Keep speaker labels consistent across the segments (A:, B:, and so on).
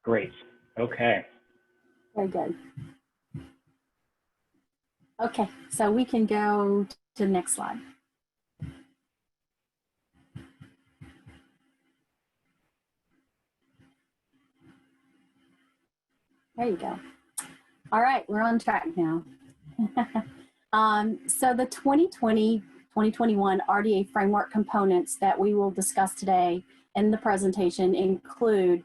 A: Great. Okay.
B: Very good. Okay, so we can go to the next slide. There you go. All right, we're on track now. So the 2020-2021 RDA Framework Components that we will discuss today in the presentation include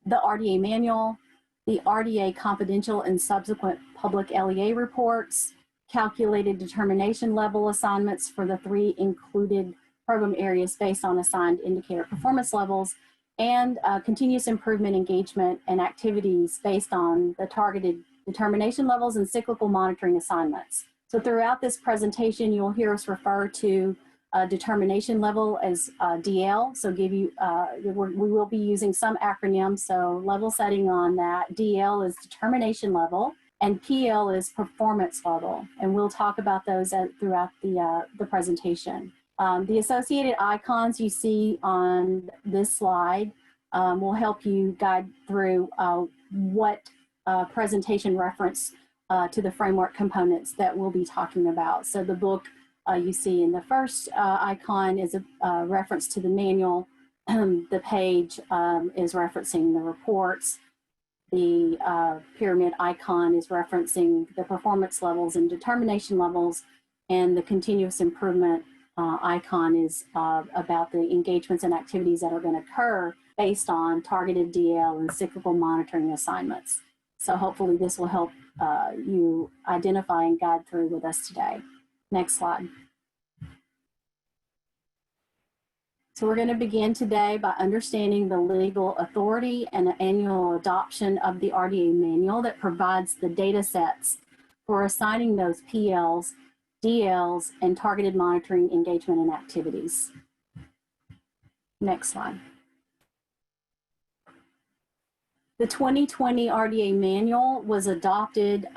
B: the RDA Manual, the RDA Confidential and Subsequent Public LEA Reports, calculated determination level assignments for the 3 included program areas based on assigned indicator performance levels, and continuous improvement engagement and activities based on the targeted determination levels and cyclical monitoring assignments. So throughout this presentation, you'll hear us refer to determination level as DL. So we will be using some acronyms. So level setting on that. DL is determination level and PL is performance level. And we'll talk about those throughout the presentation. The associated icons you see on this slide will help you guide through what presentation reference to the framework components that we'll be talking about. So the book you see in the first icon is a reference to the manual. The page is referencing the reports. The pyramid icon is referencing the performance levels and determination levels, and the continuous improvement icon is about the engagements and activities that are going to occur based on targeted DL and cyclical monitoring assignments. So hopefully this will help you identify and guide through with us today. Next slide. So we're going to begin today by understanding the legal authority and the annual adoption of the RDA manual that provides the data sets for assigning those PLs, DLs, and targeted monitoring engagement and activities. Next slide. The 2020 RDA manual was adopted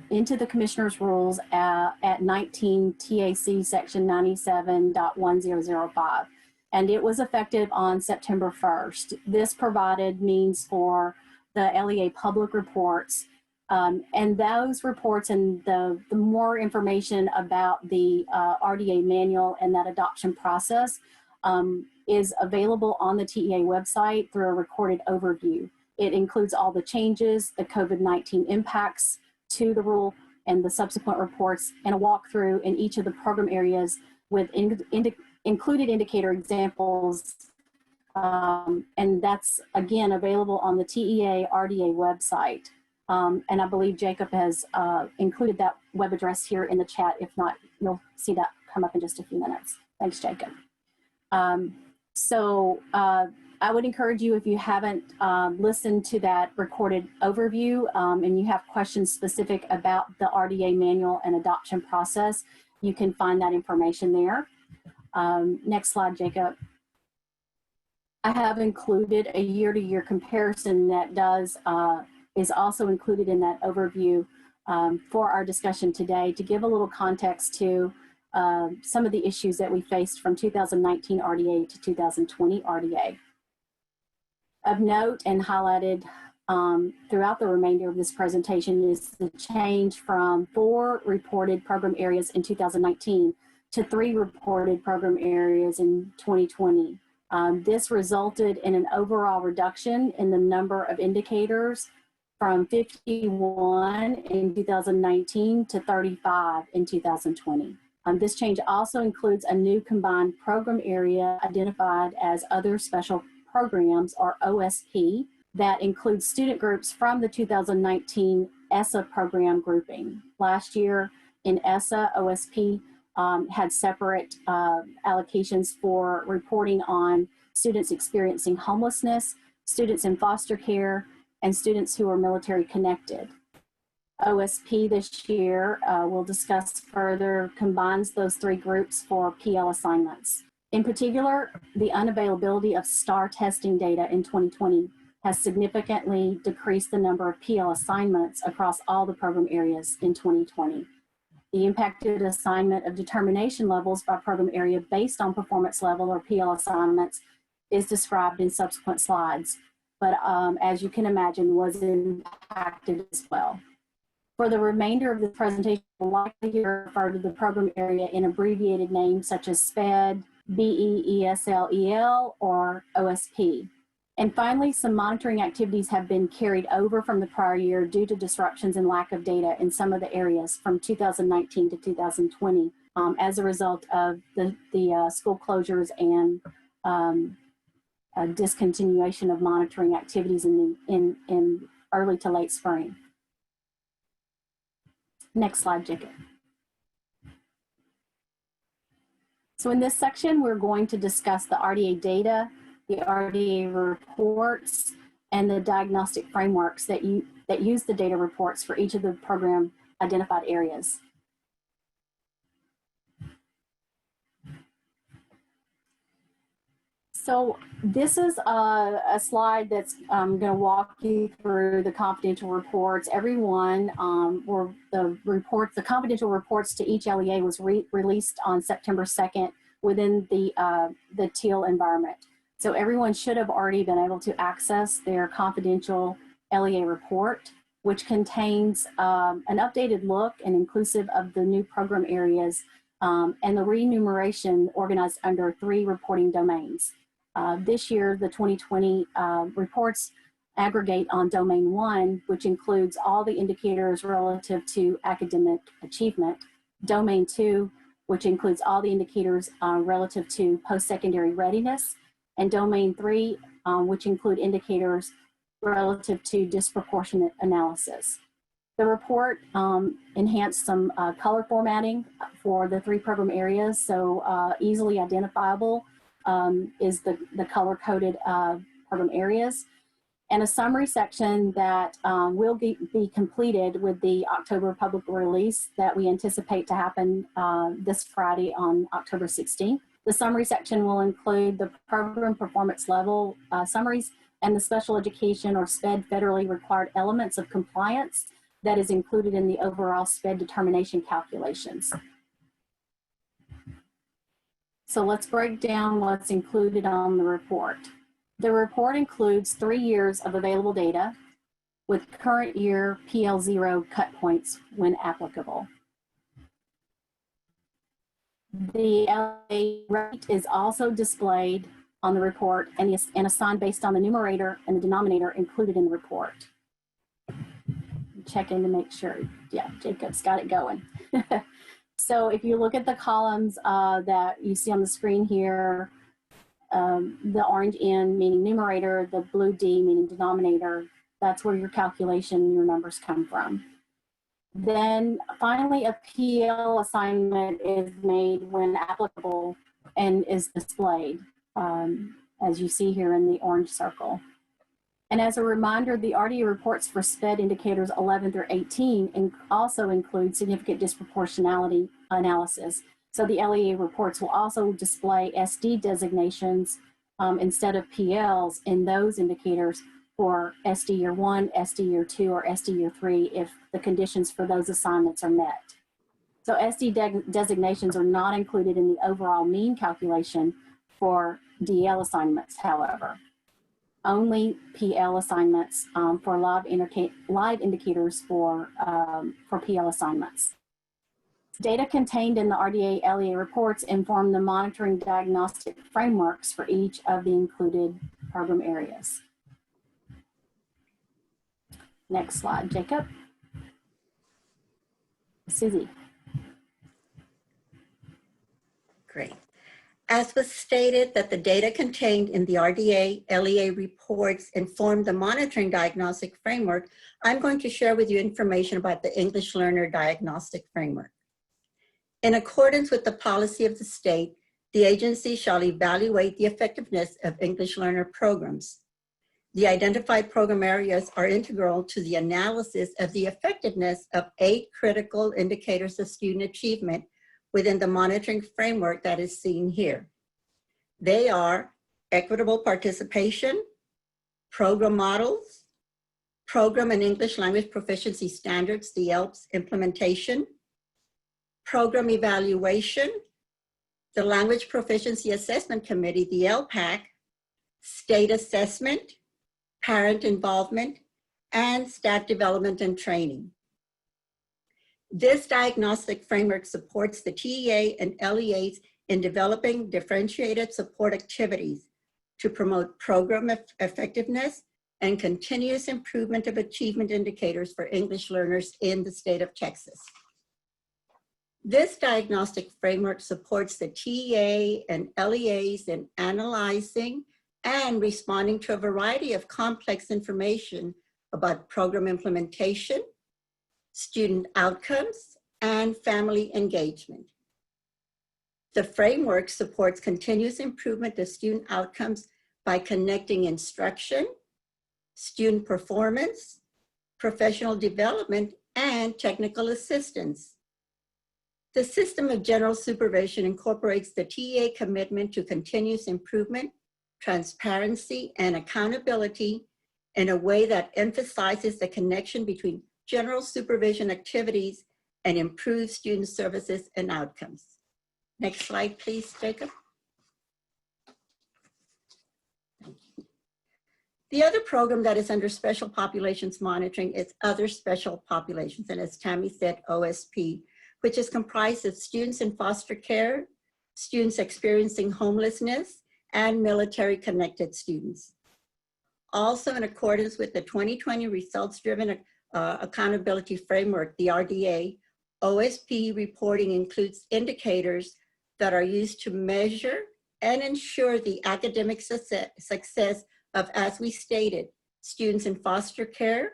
B: into the Commissioner's Rules at 19 TAC section 97.1005, and it was effective on September 1st. This provided means for the LEA public reports, and those reports and the more information about the RDA manual and that adoption process is available on the TEA website through a recorded overview. It includes all the changes, the COVID-19 impacts to the rule and the subsequent reports, and a walkthrough in each of the program areas with included indicator examples. And that's, again, available on the TEA RDA website. And I believe Jacob has included that web address here in the chat. If not, you'll see that come up in just a few minutes. Thanks, Jacob. I would encourage you, if you haven't listened to that recorded overview and you have questions specific about the RDA manual and adoption process, you can find that information there. Next slide, Jacob. I have included a year-to-year comparison that is also included in that overview for our discussion today to give a little context to some of the issues that we faced from 2019 RDA to 2020 RDA. Of note and highlighted throughout the remainder of this presentation is the change from 4 reported program areas in 2019 to 3 reported program areas in 2020. This resulted in an overall reduction in the number of indicators from 51 in 2019 to 35 in 2020. This change also includes a new combined program area identified as Other Special Programs, or OSP, that includes student groups from the 2019 ESSA program grouping. Last year in ESSA, OSP had separate allocations for reporting on students experiencing homelessness, students in foster care, and students who are military connected. OSP this year, we'll discuss further, combines those 3 groups for PL assignments. In particular, the unavailability of STAR testing data in 2020 has significantly decreased the number of PL assignments across all the program areas in 2020. The impacted assignment of determination levels by program area based on performance level or PL assignments is described in subsequent slides. but as you can imagine, was impacted as well. For the remainder of the presentation, we'll likely refer to the program area in abbreviated names such as SPED, BEESLEL, or OSP. And finally, some monitoring activities have been carried over from the prior year due to disruptions and lack of data in some of the areas from 2019 to 2020 as a result of the school closures and discontinuation of monitoring activities in early to late spring. Next slide, Jacob. So in this section, we're going to discuss the RDA data, the RDA reports, and the diagnostic frameworks that use the data reports for each of the program identified areas. So this is a slide that's going to walk you through the confidential reports. Everyone, the confidential reports to each LEA was released on September 2nd within the TEAL environment. So everyone should have already been able to access their confidential LEA report, which contains an updated look and inclusive of the new program areas and the remuneration organized under 3 reporting domains. This year, the 2020 reports aggregate on Domain 1, which includes all the indicators relative to academic achievement. Domain 2, which includes all the indicators relative to post-secondary readiness. And Domain 3, which include indicators relative to disproportionate analysis. The report enhanced some color formatting for the 3 program areas, so easily identifiable is the color-coded program areas, and a summary section that will be completed with the October public release that we anticipate to happen this Friday on October 16th. The summary section will include the program performance level summaries and the special education or SPED federally required elements of compliance that is included in the overall SPED determination calculations. So let's break down what's included on the report. The report includes 3 years of available data with current year PL0 cut points when applicable. The LA rate is also displayed on the report and assigned based on the numerator and the denominator included in the report. Check in to make sure, yeah, Jacob's got it going. So if you look at the columns that you see on the screen here, the orange N meaning numerator, the blue D meaning denominator, that's where your calculation, your numbers come from. Then finally, a PL assignment is made when applicable and is displayed, as you see here in the orange circle. And as a reminder, the RDA reports for SPED indicators 11 through 18 also include significant disproportionality analysis. So the LEA reports will also display SD designations instead of PLs in those indicators for SD Year 1, SD Year 2, or SD Year 3 if the conditions for those assignments are met. So SD designations are not included in the overall mean calculation for DL assignments, however. Only PL assignments for live indicators for PL assignments. Data contained in the RDA LEA reports inform the monitoring diagnostic frameworks for each of the included program areas. Next slide, Jacob. Susie.
A: Great. As was stated that the data contained in the RDA LEA reports inform the monitoring diagnostic framework, I'm going to share with you information about the English Learner Diagnostic Framework. In accordance with the policy of the state, the agency shall evaluate the effectiveness of English learner programs. The identified program areas are integral to the analysis of the effectiveness of 8 critical indicators of student achievement within the monitoring framework that is seen here. They are equitable participation, program models, program and English language proficiency standards, the ELPS implementation, program evaluation, the Language Proficiency Assessment Committee, the LPAC, state assessment, parent involvement, and staff development and training. This diagnostic framework supports the TEA and LEAs in developing differentiated support activities to promote program effectiveness and continuous improvement of achievement indicators for English learners in the state of Texas. This diagnostic framework supports the TEA and LEAs in analyzing and responding to a variety of complex information about program implementation, student outcomes, and family engagement. The framework supports continuous improvement of student outcomes by connecting instruction, student performance, professional development, and technical assistance. The system of general supervision incorporates the TEA commitment to continuous improvement, transparency, and accountability in a way that emphasizes the connection between general supervision activities and improves student services and outcomes. Next slide, please, Jacob. The other program that is under special populations monitoring is other special populations, and as Tammy said, OSP, which is comprised of students in foster care, students experiencing homelessness, and military-connected students. Also, in accordance with the 2020 Results-Driven Accountability Framework, the RDA, OSP reporting includes indicators that are used to measure and ensure the academic success of, as we stated, students in foster care,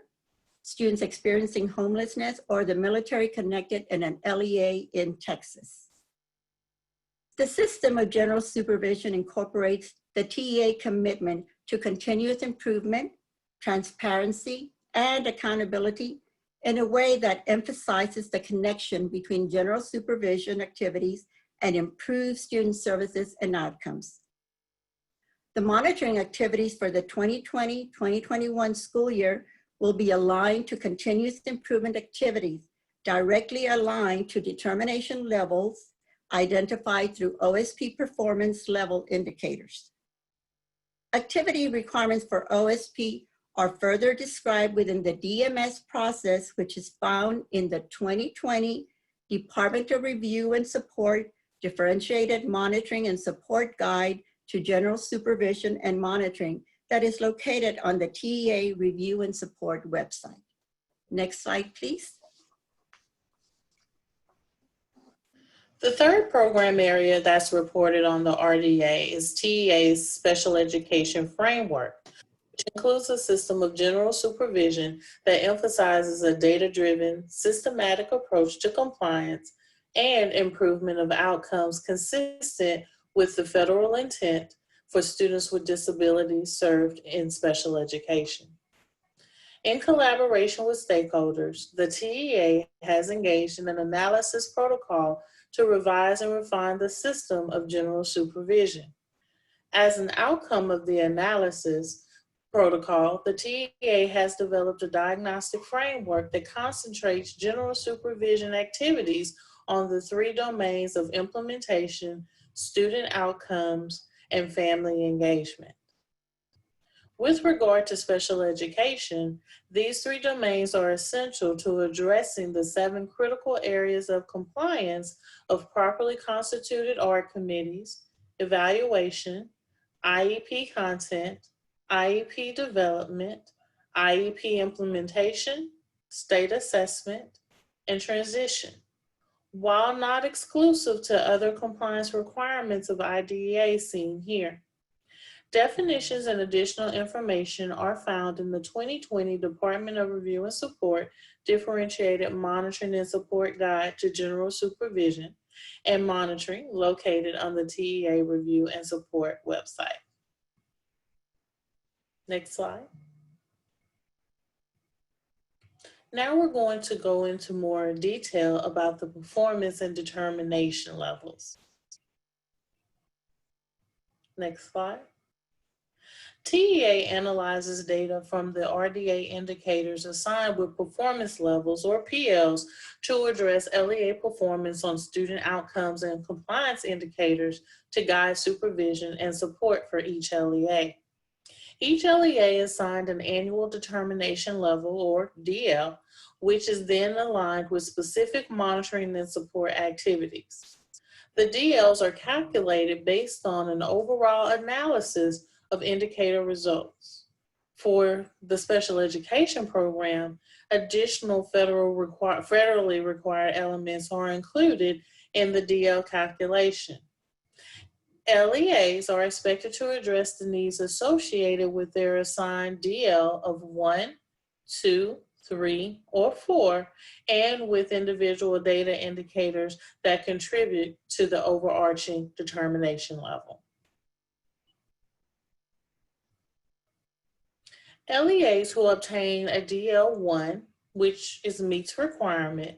A: students experiencing homelessness, or the military connected in an LEA in Texas. The system of general supervision incorporates the TEA commitment to continuous improvement, transparency, and accountability in a way that emphasizes the connection between general supervision activities and improves student services and outcomes. The monitoring activities for the 2020-2021 school year will be aligned to continuous improvement activities directly aligned to determination levels identified through OSP performance level indicators. Activity requirements for OSP are further described within the DMS process, which is found in the 2020 Department of Review and Support Differentiated Monitoring and Support Guide to General Supervision and Monitoring that is located on the TEA Review and Support website. Next slide, please.
C: The third program area that's reported on the RDA is TEA's Special Education Framework, which includes a system of general supervision that emphasizes a data-driven, systematic approach to compliance and improvement of outcomes consistent with the federal intent for students with disabilities served in special education. In collaboration with stakeholders, the TEA has engaged in an analysis protocol to revise and refine the system of general supervision. As an outcome of the analysis protocol, the TEA has developed a diagnostic framework that concentrates general supervision activities on the three domains of implementation, student outcomes, and family engagement. With regard to special education, these three domains are essential to addressing the 7 critical areas of compliance of properly constituted ARC committees, evaluation, IEP content, IEP development, IEP implementation, state assessment, and transition, while not exclusive to other compliance requirements of IDEA seen here. Definitions and additional information are found in the 2020 Department of Review and Support Differentiated Monitoring and Support Guide to General Supervision and Monitoring located on the TEA Review and Support website. Next slide. Now we're going to go into more detail about the performance and determination levels. Next slide. TEA analyzes data from the RDA indicators assigned with performance levels, or PLs, to address LEA performance on student outcomes and compliance indicators to guide supervision and support for each LEA. Each LEA is assigned an annual determination level, or DL, which is then aligned with specific monitoring and support activities. The DLs are calculated based on an overall analysis of indicator results. For the special education program, additional federally required elements are included in the DL calculation. LEAs are expected to address the needs associated with their assigned DL of 1, 2, 3, or 4, and with individual data indicators that contribute to the overarching determination level. LEAs who obtain a DL1, which meets requirement,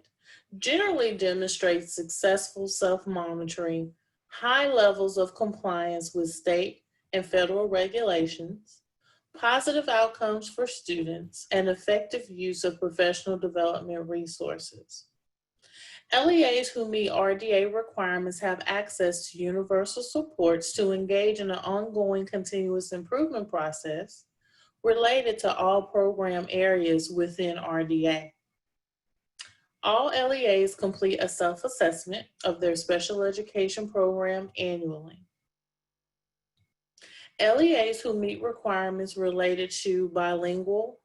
C: generally demonstrate successful self-monitoring, high levels of compliance with state and federal regulations, positive outcomes for students, and effective use of professional development resources. LEAs who meet RDA requirements have access to universal supports to engage in an ongoing continuous improvement process related to all program areas within RDA. All LEAs complete a self-assessment of their special education program annually. LEAs who meet requirements related to bilingual,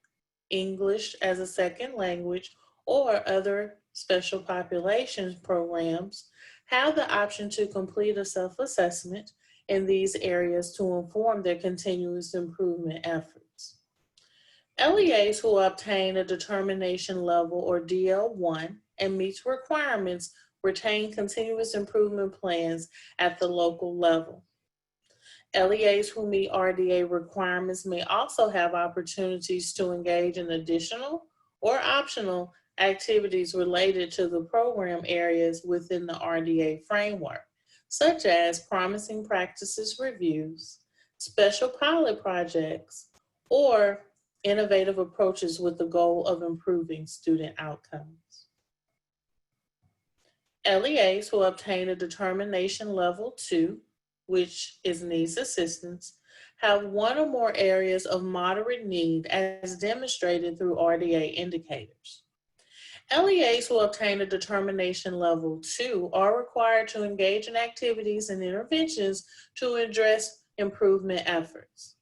C: English as a second language, or other special populations programs have the option to complete a self-assessment in these areas to inform their continuous improvement efforts. LEAs who obtain a determination level, or DL1, and meets requirements retain continuous improvement plans at the local level. LEAs who meet RDA requirements may also have opportunities to engage in additional or optional activities related to the program areas within the RDA framework, such as promising practices reviews, special pilot projects, or innovative approaches with the goal of improving student outcomes. LEAs who obtain a determination level 2, which is needs assistance, have one or more areas of moderate need as demonstrated through RDA indicators. LEAs who obtain a determination level 2 are required to engage in activities and interventions to address improvement efforts.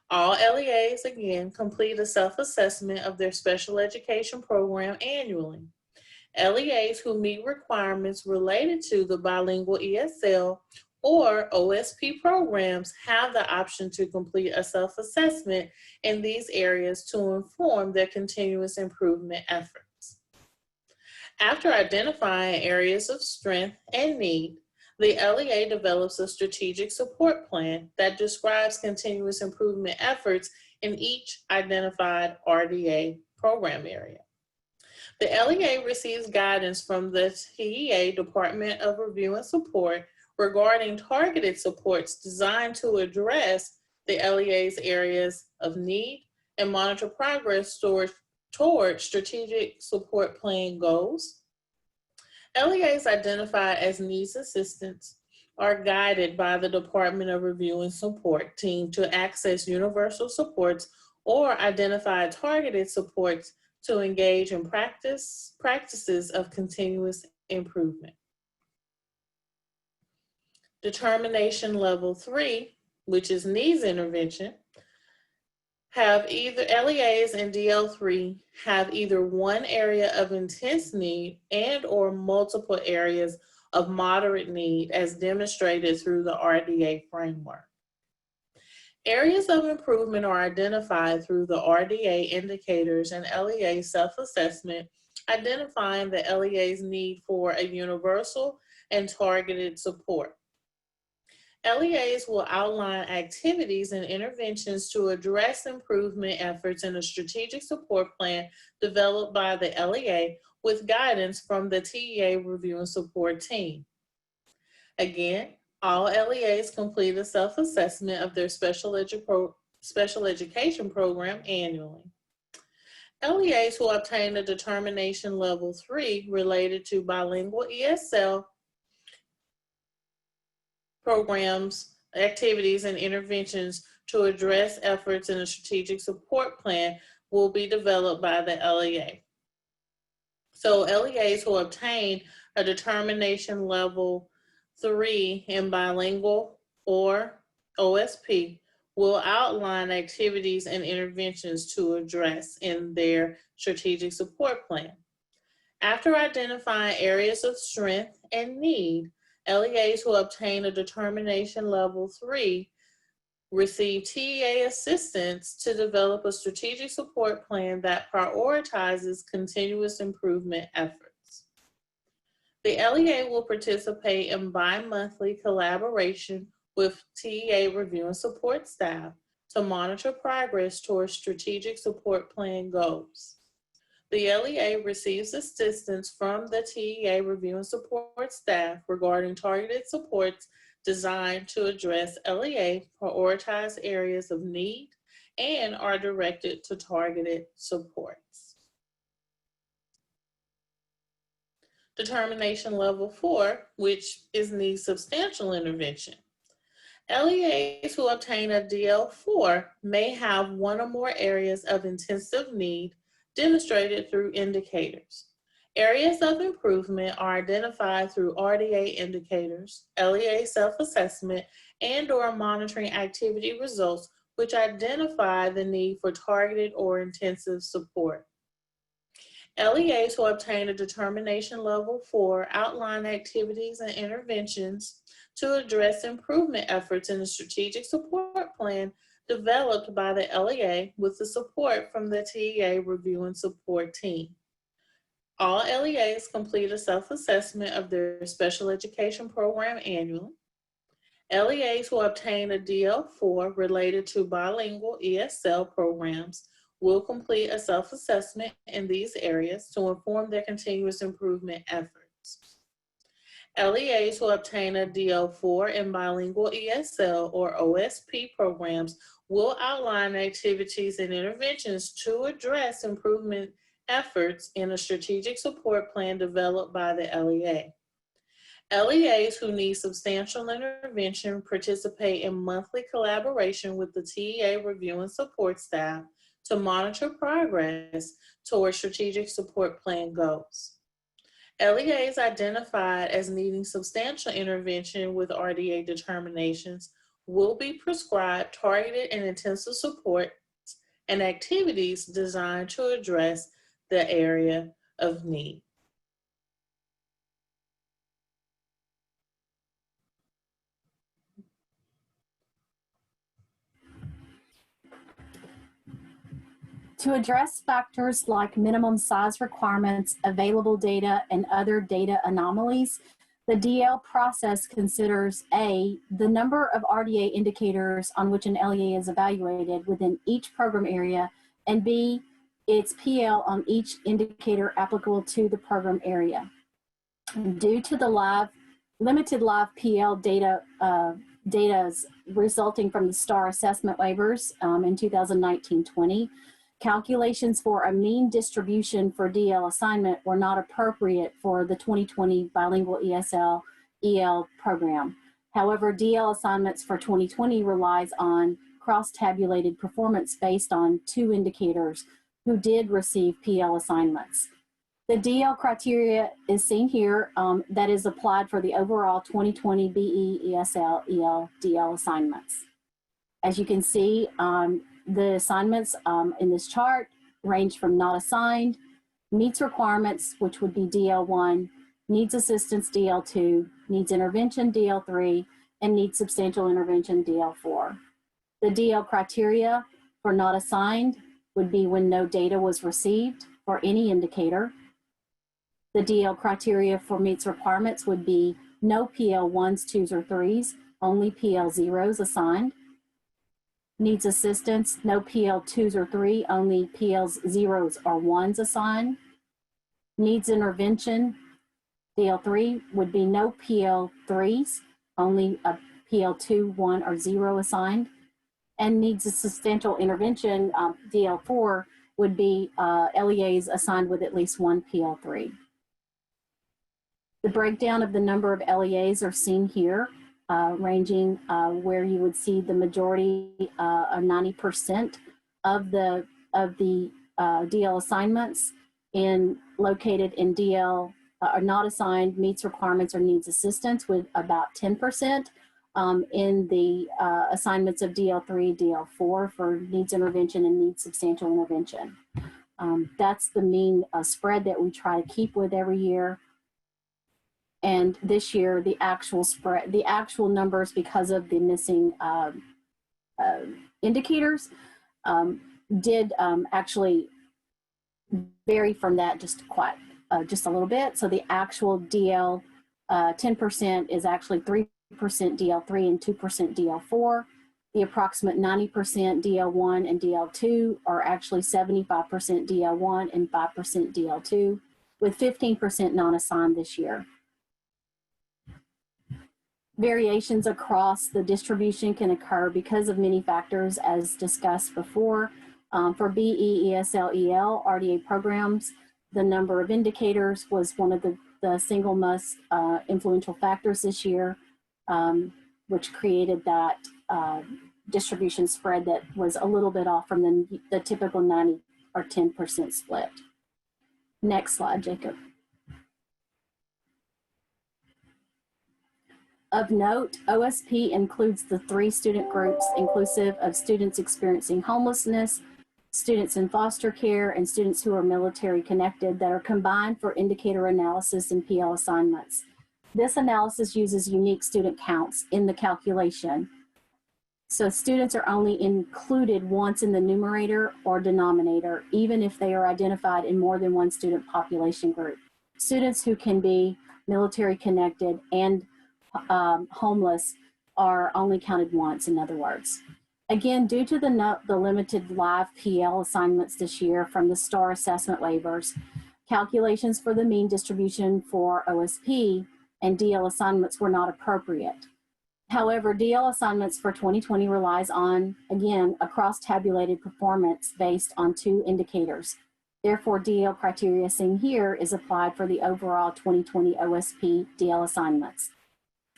C: All LEAs, again, complete a self-assessment of their special education program annually. LEAs who meet requirements related to the bilingual ESL or OSP programs have the option to complete a self-assessment in these areas to inform their continuous improvement efforts. After identifying areas of strength and need, the LEA develops a strategic support plan that describes continuous improvement efforts in each identified RDA program area. The LEA receives guidance from the TEA Department of Review and Support regarding targeted supports designed to address the LEA's areas of need and monitor progress toward strategic support plan goals. LEAs identified as needs assistance are guided by the Department of Review and Support team to access universal supports or identify targeted supports to engage in practices of continuous improvement. Determination level 3, which is needs intervention, have either LEAs and DL3 have either one area of intense need and or multiple areas of moderate need as demonstrated through the RDA framework. Areas of improvement are identified through the RDA indicators and LEA self-assessment, identifying the LEA's need for a universal and targeted support. LEAs will outline activities and interventions to address improvement efforts in a strategic support plan developed by the LEA with guidance from the TEA Review and Support team. Again, all LEAs complete a self-assessment of their special education program annually. LEAs who obtain a determination level 3 related to bilingual ESL programs, activities, and interventions to address efforts in a strategic support plan will be developed by the LEA. So LEAs who obtain a determination level 3 in bilingual or OSP will outline activities and interventions to address in their strategic support plan. After identifying areas of strength and need, LEAs who obtain a determination level 3 receive TEA assistance to develop a strategic support plan that prioritizes continuous improvement efforts. The LEA will participate in bi-monthly collaboration with TEA review and support staff to monitor progress towards strategic support plan goals. The LEA receives assistance from the TEA review and support staff regarding targeted supports designed to address LEA prioritized areas of need and are directed to targeted supports. Determination level 4, which is need substantial intervention. LEAs who obtain a DL4 may have one or more areas of intensive need demonstrated through indicators. Areas of improvement are identified through RDA indicators, LEA self-assessment, and/or monitoring activity results, which identify the need for targeted or intensive support. LEAs who obtain a determination level 4 outline activities and interventions to address improvement efforts in the strategic support plan developed by the LEA with the support from the TEA review and support team. All LEAs complete a self-assessment of their special education program annually. LEAs who obtain a DL4 related to bilingual ESL programs will complete a self-assessment in these areas to inform their continuous improvement efforts. LEAs who obtain a DL4 in bilingual ESL or OSP programs will outline activities and interventions to address improvement efforts in a strategic support plan developed by the LEA. LEAs who need substantial intervention participate in monthly collaboration with the TEA review and support staff to monitor progress towards strategic support plan goals. LEAs identified as needing substantial intervention with RDA determinations will be prescribed targeted and intensive support and activities designed to address the area of need.
B: To address factors like minimum size requirements, available data, and other data anomalies, the DL process considers A, the number of RDA indicators on which an LEA is evaluated within each program area, and B, its PL on each indicator applicable to the program area. Due to the limited live PL data resulting from the STAR assessment waivers in 2019-20, calculations for a mean distribution for DL assignment were not appropriate for the 2020 bilingual ESL EL program. However, DL assignments for 2020 relies on cross-tabulated performance based on 2 indicators who did receive PL assignments. The DL criteria is seen here that is applied for the overall 2020 BE, ESL, EL, DL assignments. As you can see, the assignments in this chart range from not assigned, meets requirements, which would be DL1, needs assistance DL2, needs intervention DL3, and needs substantial intervention DL4. The DL criteria for not assigned would be when no data was received for any indicator. The DL criteria for meets requirements would be no PL 1s, 2s, or 3s, only PL 0s assigned. Needs assistance, no PL 2s or 3, only PLs 0s or 1s assigned. Needs intervention, DL3 would be no PL 3s, only a PL 2, 1, or 0 assigned. And needs a substantial intervention, DL4 would be LEAs assigned with at least 1 PL3. The breakdown of the number of LEAs are seen here. ranging where you would see the majority of 90% of the DL assignments located in DL are not assigned, meets requirements, or needs assistance, with about 10% in the assignments of DL3, DL4 for needs intervention and needs substantial intervention. That's the mean spread that we try to keep with every year. And this year, the actual spread, the actual numbers, because of the missing indicators, did actually vary from that just a little bit. So the actual DL 10% is actually 3% DL3 and 2% DL4. The approximate 90% DL1 and DL2 are actually 75% DL1 and 5% DL2, with 15% non-assigned this year. Variations across the distribution can occur because of many factors, as discussed before. For BE, ESL, EL, RDA programs, the number of indicators was one of the single most influential factors this year, which created that distribution spread that was a little bit off from the typical 90 or 10% split. Next slide, Jacob. Of note, OSP includes the 3 student groups inclusive of students experiencing homelessness, students in foster care, and students who are military connected that are combined for indicator analysis and PL assignments. This analysis uses unique student counts in the calculation. So students are only included once in the numerator or denominator, even if they are identified in more than one student population group. Students who can be military connected and homeless are only counted once, in other words. Again, due to the limited live PL assignments this year from the STAR assessment waivers, calculations for the mean distribution for OSP and DL assignments were not appropriate. However, DL assignments for 2020 relies on, again, a cross-tabulated performance based on 2 indicators. Therefore, DL criteria seen here is applied for the overall 2020 OSP DL assignments.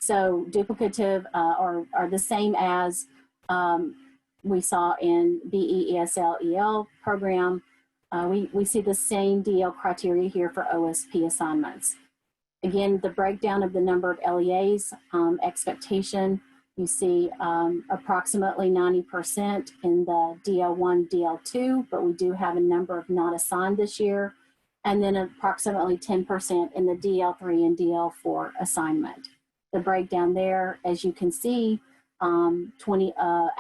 B: So duplicative are the same as we saw in BE, ESL, EL program. We see the same DL criteria here for OSP assignments. Again, the breakdown of the number of LEAs, expectation, you see approximately 90% in the DL1, DL2, but we do have a number of not assigned this year, and then approximately 10% in the DL3 and DL4 assignment. The breakdown there, as you can see,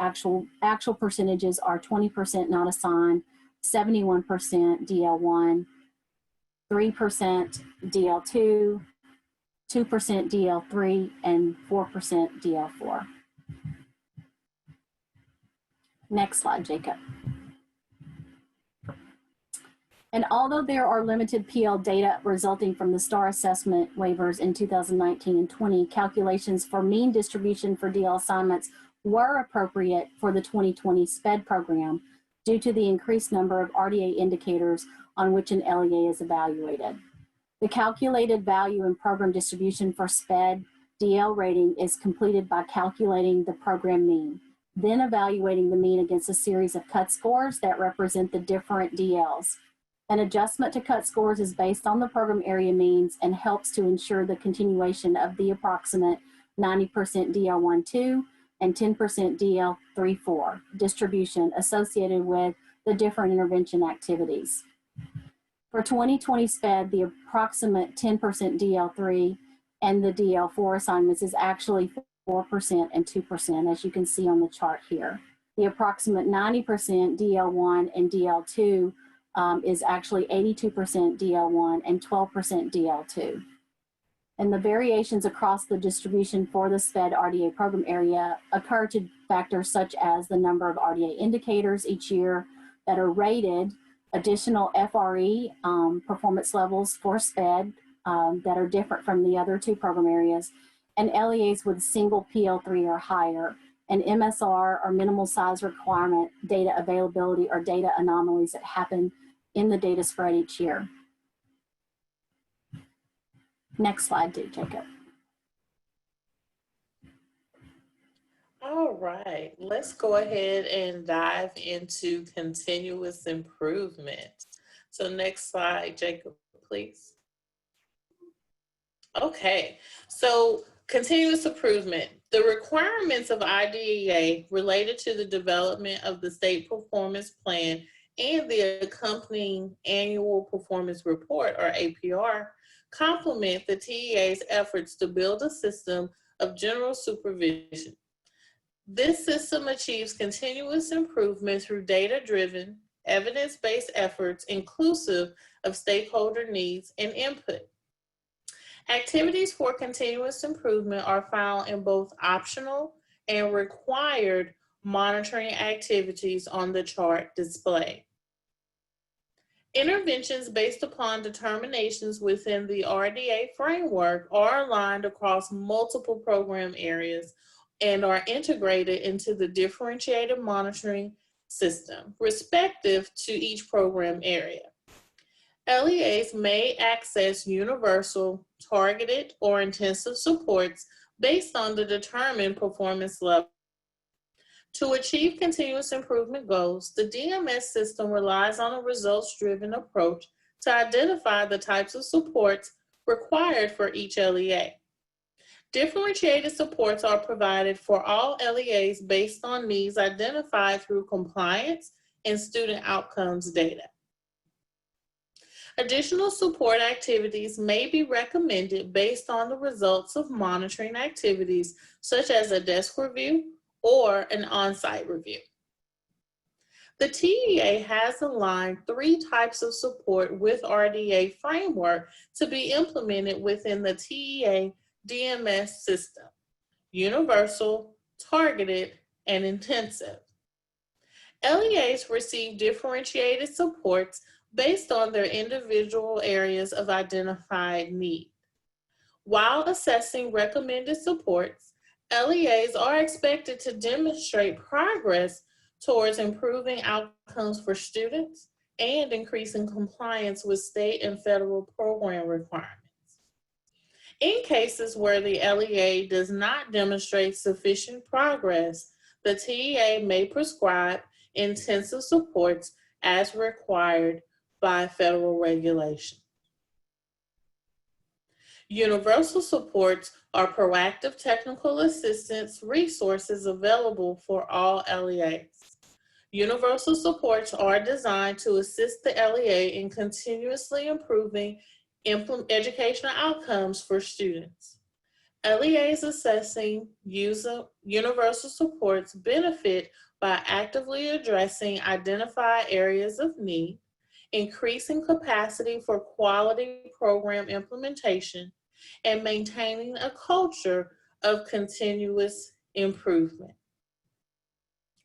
B: actual percentages are 20% not assigned, 71% DL1, 3% DL2, 2% DL3, and 4% DL4. Next slide, Jacob. And although there are limited PL data resulting from the STAR assessment waivers in 2019 and 20, calculations for mean distribution for DL assignments were appropriate for the 2020 SPED program due to the increased number of RDA indicators on which an LEA is evaluated. The calculated value and program distribution for SPED DL rating is completed by calculating the program mean, then evaluating the mean against a series of cut scores that represent the different DLs. An adjustment to cut scores is based on the program area means and helps to ensure the continuation of the approximate 90% DL12 and 10% DL34 distribution associated with the different intervention activities. For 2020 SPED, the approximate 10% DL3 and the DL4 assignments is actually 4% and 2%, as you can see on the chart here. The approximate 90% DL1 and DL2 is actually 82% DL1 and 12% DL2. And the variations across the distribution for the SPED RDA program area occur to factors such as the number of RDA indicators each year that are rated, additional FRE performance levels for SPED that are different from the other 2 program areas, and LEAs with single PL3 or higher, and MSR or minimal size requirement data availability or data anomalies that happen in the data spread each year. Next slide, Jacob.
C: All right, let's go ahead and dive into continuous improvement. So next slide, Jacob, please. Okay, so continuous improvement. The requirements of IDEA related to the development of the State Performance Plan and the accompanying Annual Performance Report, or APR, complement the TEA's efforts to build a system of general supervision. This system achieves continuous improvement through data-driven, evidence-based efforts inclusive of stakeholder needs and input. Activities for continuous improvement are found in both optional and required monitoring activities on the chart displayed. Interventions based upon determinations within the RDA framework are aligned across multiple program areas and are integrated into the differentiated monitoring system, respective to each program area. LEAs may access universal, targeted, or intensive supports based on the determined performance level. To achieve continuous improvement goals, the DMS system relies on a results-driven approach to identify the types of supports required for each LEA. Differentiated supports are provided for all LEAs based on needs identified through compliance and student outcomes data. Additional support activities may be recommended based on the results of monitoring activities, such as a desk review or an on-site review. The TEA has aligned 3 types of support with RDA framework to be implemented within the TEA DMS system: universal, targeted, and intensive. LEAs receive differentiated supports based on their individual areas of identified need. While assessing recommended supports, LEAs are expected to demonstrate progress towards improving outcomes for students and increasing compliance with state and federal program requirements. In cases where the LEA does not demonstrate sufficient progress, the TEA may prescribe intensive supports as required by federal regulation. Universal supports are proactive technical assistance resources available for all LEAs. Universal supports are designed to assist the LEA in continuously improving educational outcomes for students. LEAs assessing universal supports benefit by actively addressing identified areas of need, increasing capacity for quality program implementation, and maintaining a culture of continuous improvement.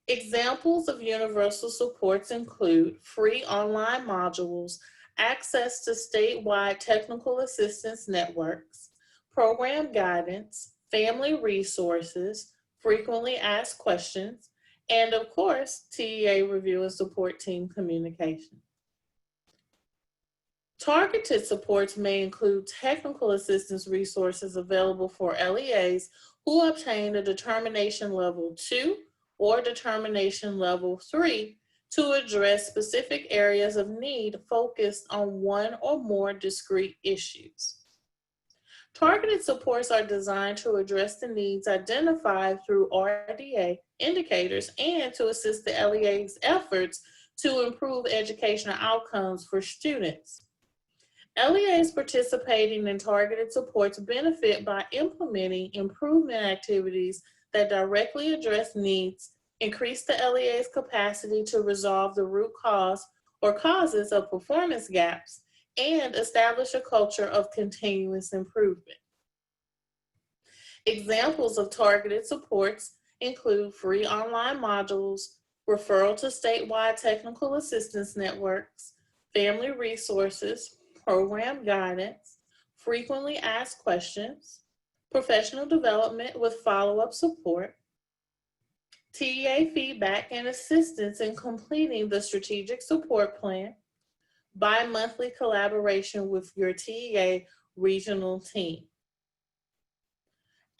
C: Examples of universal supports include free online modules, access to statewide technical assistance networks, program guidance, family resources, frequently asked questions, and of course, TEA review and support team communication. Targeted supports may include technical assistance resources available for LEAs who obtain a determination level 2 or determination level 3 to address specific areas of need focused on one or more discrete issues. Targeted supports are designed to address the needs identified through RDA indicators and to assist the LEA's efforts to improve educational outcomes for students. LEAs participating in targeted supports benefit by implementing improvement activities that directly address needs, increase the LEA's capacity to resolve the root cause or causes of performance gaps, and establish a culture of continuous improvement. Examples of targeted supports include free online modules, referral to statewide technical assistance networks, family resources, program guidance, frequently asked questions, professional development with follow-up support, TEA feedback and assistance in completing the strategic support plan, bi-monthly collaboration with your TEA regional team.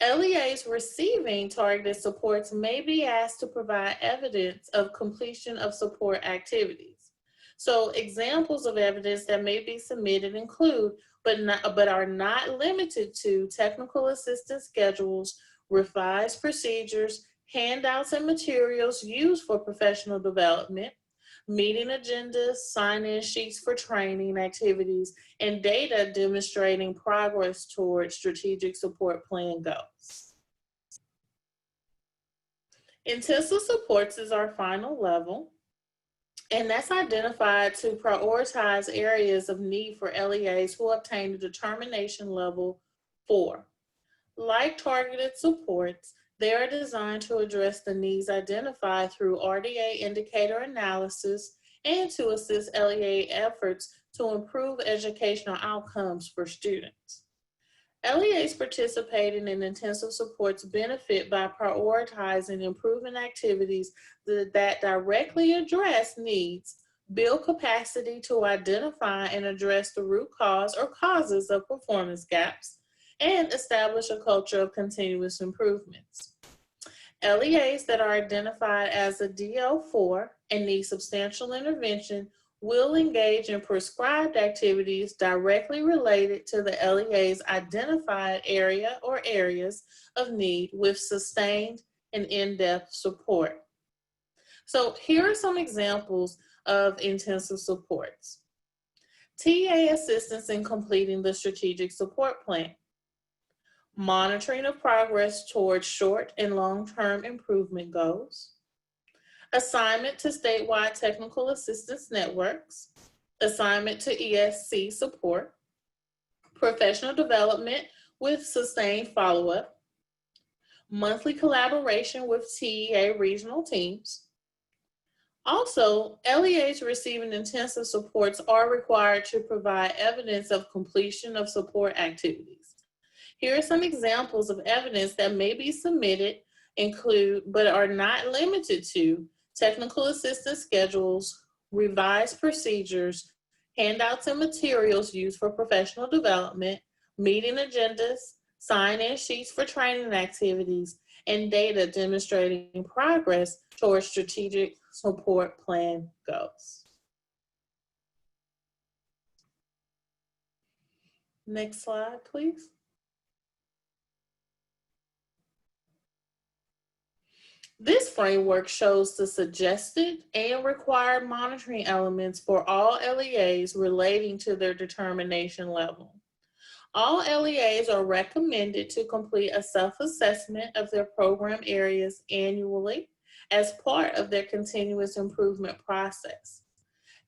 C: LEAs receiving targeted supports may be asked to provide evidence of completion of support activities. So examples of evidence that may be submitted include, but are not limited to, technical assistance schedules, revised procedures, handouts and materials used for professional development, meeting agendas, sign-in sheets for training activities, and data demonstrating progress towards strategic support plan goals. Intensive supports is our final level, and that's identified to prioritize areas of need for LEAs who obtain the determination level 4. Like targeted supports, they are designed to address the needs identified through RDA indicator analysis and to assist LEA efforts to improve educational outcomes for students. LEAs participating in intensive supports benefit by prioritizing improvement activities that directly address needs, build capacity to identify and address the root cause or causes of performance gaps, and establish a culture of continuous improvements. LEAs that are identified as a DL4 and need substantial intervention will engage in prescribed activities directly related to the LEA's identified area or areas of need with sustained and in-depth support. So here are some examples of intensive supports. TA assistance in completing the strategic support plan. Monitoring of progress towards short and long-term improvement goals. Assignment to statewide technical assistance networks. Assignment to ESC support. Professional development with sustained follow-up. Monthly collaboration with TEA regional teams. Also, LEAs receiving intensive supports are required to provide evidence of completion of support activities. Here are some examples of evidence that may be submitted, include, but are not limited to, technical assistance schedules, revised procedures, handouts and materials used for professional development, meeting agendas, sign-in sheets for training activities, and data demonstrating progress towards strategic support plan goals. Next slide, please. This framework shows the suggested and required monitoring elements for all LEAs relating to their determination level. All LEAs are recommended to complete a self-assessment of their program areas annually as part of their continuous improvement process.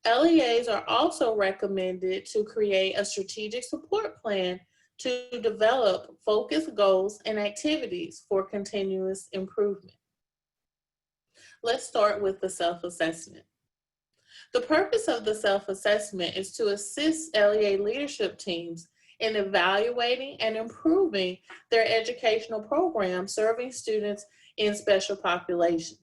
C: LEAs are also recommended to create a strategic support plan to develop focused goals and activities for continuous improvement. Let's start with the self-assessment. The purpose of the self-assessment is to assist LEA leadership teams in evaluating and improving their educational program serving students in special populations.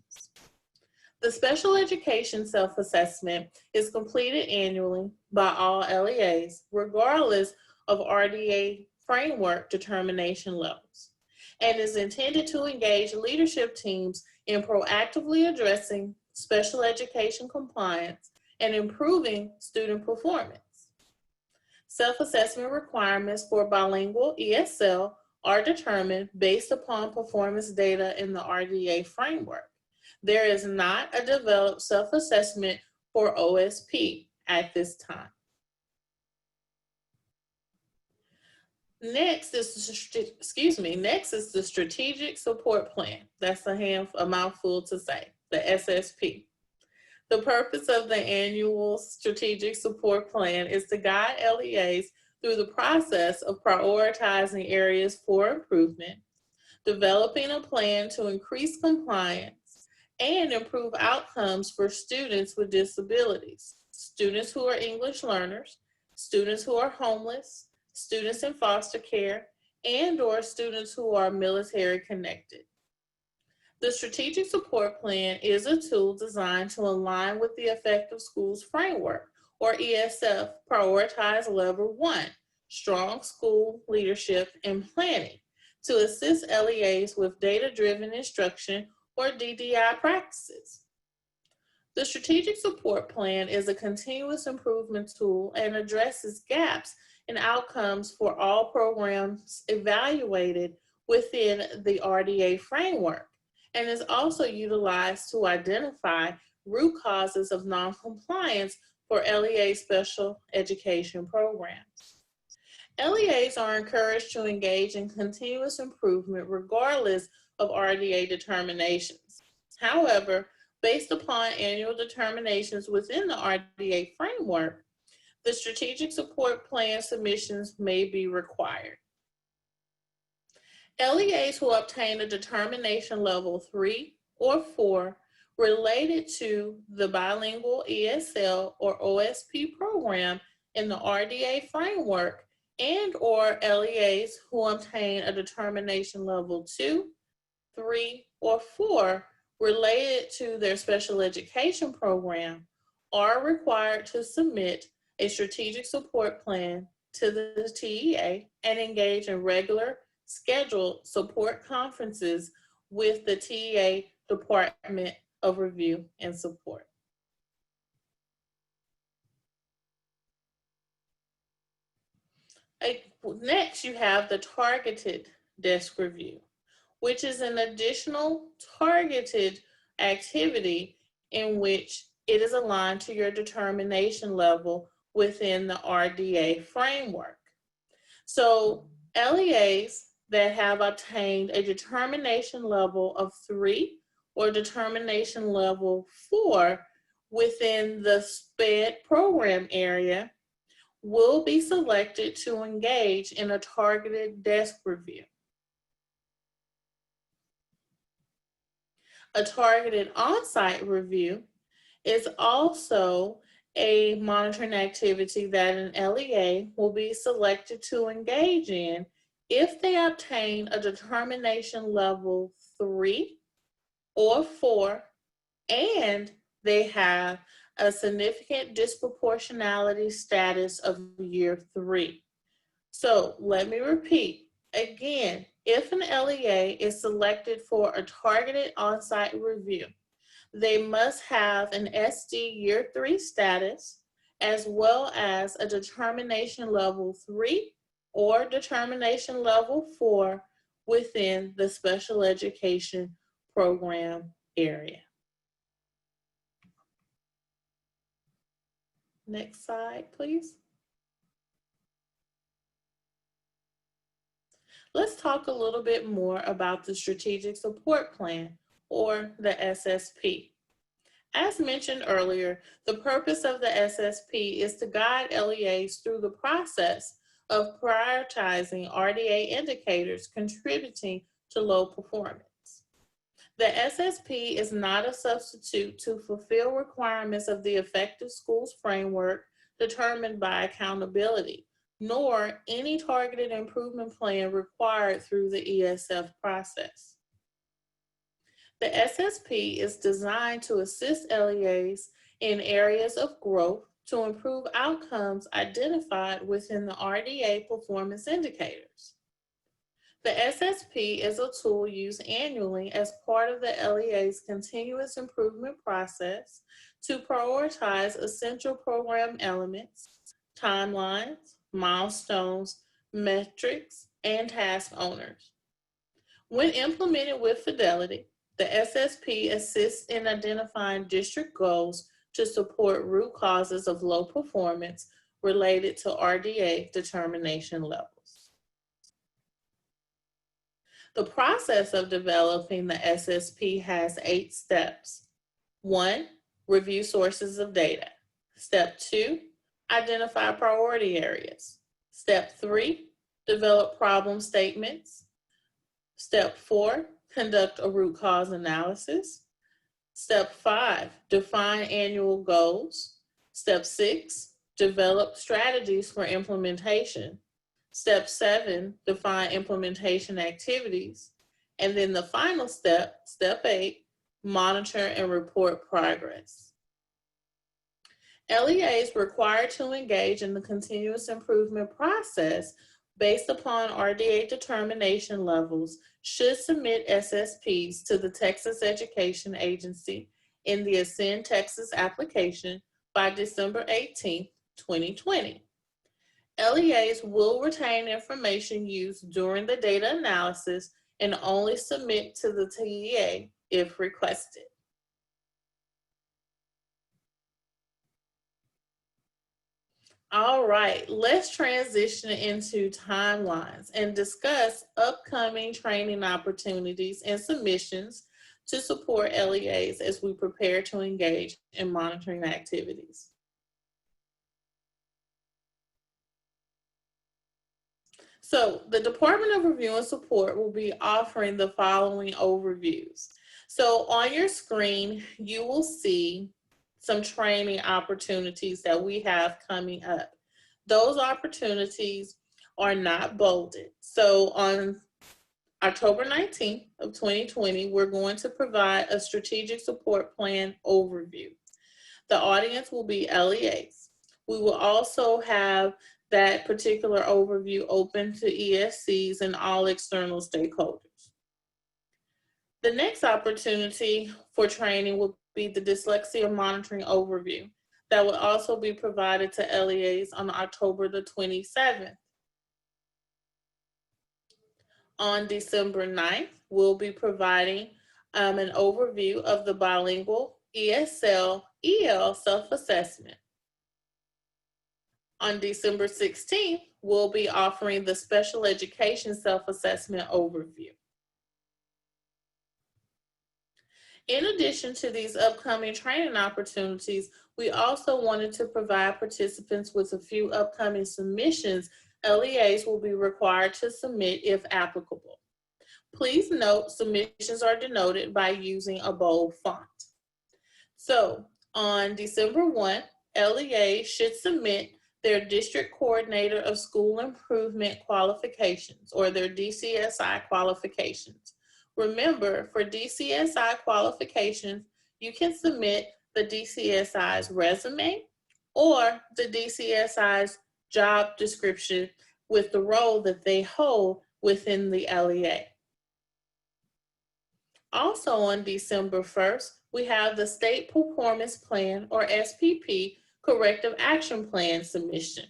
C: The special education self-assessment is completed annually by all LEAs, regardless of RDA framework determination levels, and is intended to engage leadership teams in proactively addressing special education compliance and improving student performance. Self-assessment requirements for bilingual ESL are determined based upon performance data in the RDA framework. There is not a developed self-assessment for OSP at this time. Next is the strategic support plan. That's a mouthful to say, the SSP. The purpose of the annual strategic support plan is to guide LEAs through the process of prioritizing areas for improvement, developing a plan to increase compliance, and improve outcomes for students with disabilities, students who are English learners, students who are homeless, students in foster care, and/or students who are military connected. The Strategic Support Plan is a tool designed to align with the Effective Schools Framework, or ESF, prioritize level 1, strong school leadership and planning, to assist LEAs with data-driven instruction or DDI practices. The Strategic Support Plan is a continuous improvement tool and addresses gaps in outcomes for all programs evaluated within the RDA framework, and is also utilized to identify root causes of noncompliance for LEA special education programs. LEAs are encouraged to engage in continuous improvement regardless of RDA determinations. However, based upon annual determinations within the RDA framework, the Strategic Support Plan submissions may be required. LEAs who obtain a determination level 3 or 4 related to the bilingual ESL or OSP program in the RDA framework and or LEAs who obtain a determination level 2, 3, or 4 related to their special education program are required to submit a strategic support plan to the TEA and engage in regular scheduled support conferences with the TEA Department of Review and Support. Next, you have the targeted desk review, which is an additional targeted activity in which it is aligned to your determination level within the RDA framework. So LEAs that have obtained a determination level of 3 or determination level 4 within the SPED program area will be selected to engage in a targeted desk review. A targeted on-site review is also a monitoring activity that an LEA will be selected to engage in if they obtain a determination level 3 or 4 and they have a significant disproportionality status of year 3. So let me repeat again, if an LEA is selected for a targeted on-site review, they must have an SD year 3 status as well as a determination level 3 or determination level 4 within the special education program area. Next slide, please. Let's talk a little bit more about the Strategic Support Plan, or the SSP. As mentioned earlier, the purpose of the SSP is to guide LEAs through the process of prioritizing RDA indicators contributing to low performance. The SSP is not a substitute to fulfill requirements of the Effective Schools Framework determined by accountability, nor any targeted improvement plan required through the ESF process. The SSP is designed to assist LEAs in areas of growth to improve outcomes identified within the RDA performance indicators. The SSP is a tool used annually as part of the LEA's continuous improvement process to prioritize essential program elements, timelines, milestones, metrics, and task owners. When implemented with fidelity, the SSP assists in identifying district goals to support root causes of low performance related to RDA determination levels. The process of developing the SSP has 8 steps. 1, review sources of data. Step 2, identify priority areas. Step 3, develop problem statements. Step 4, conduct a root cause analysis. Step 5, define annual goals. Step 6, develop strategies for implementation. Step 7, define implementation activities. And then the final step, step 8, monitor and report progress. LEAs required to engage in the continuous improvement process based upon RDA determination levels, should submit SSPs to the Texas Education Agency in the Ascend Texas application by December 18, 2020. LEAs will retain information used during the data analysis and only submit to the TEA if requested. All right, let's transition into timelines and discuss upcoming training opportunities and submissions to support LEAs as we prepare to engage in monitoring activities. So the Department of Review and Support will be offering the following overviews. So on your screen, you will see some training opportunities that we have coming up. Those opportunities are not bolded. So on October 19th of 2020, we're going to provide a strategic support plan overview. The audience will be LEAs. We will also have that particular overview open to ESCs and all external stakeholders. The next opportunity for training will be the dyslexia monitoring overview that will also be provided to LEAs on October the 27th. On December 9th, we'll be providing an overview of the bilingual ESL/EL self-assessment. On December 16th, we'll be offering the special education self-assessment overview. In addition to these upcoming training opportunities, we also wanted to provide participants with a few upcoming submissions LEAs will be required to submit if applicable. Please note submissions are denoted by using a bold font. So on December 1, LEAs should submit their District Coordinator of School Improvement qualifications, or their DCSI qualifications. Remember, for DCSI qualifications, you can submit the DCSI's resume or the DCSI's job description with the role that they hold within the LEA. Also on December 1st, we have the State Performance Plan, or SPP, Corrective Action Plan submission.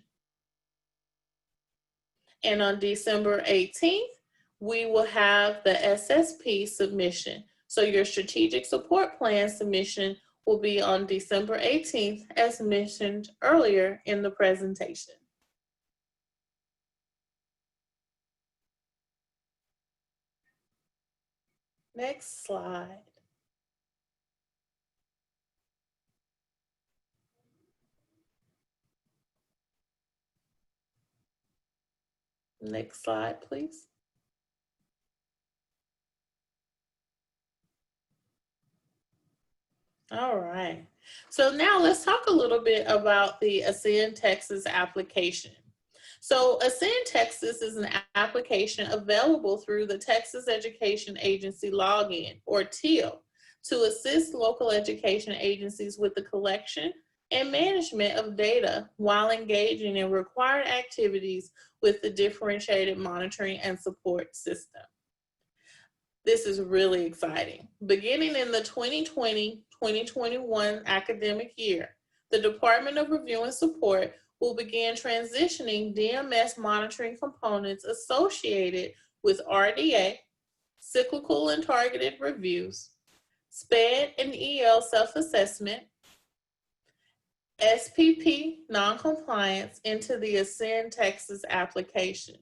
C: And on December 18th, we will have the SSP submission. So your Strategic Support Plan submission will be on December 18th, as mentioned earlier in the presentation. Next slide. Next slide, please. All right. So now let's talk a little bit about the Ascend Texas application. So Ascend Texas is an application available through the Texas Education Agency login, or TEAL, to assist local education agencies with the collection and management of data while engaging in required activities with the differentiated monitoring and support system. This is really exciting. Beginning in the 2020-2021 academic year, the Department of Review and Support will begin transitioning DMS monitoring components associated with RDA, cyclical and targeted reviews, SPED and EL self-assessment, SPP noncompliance into the Ascend Texas application.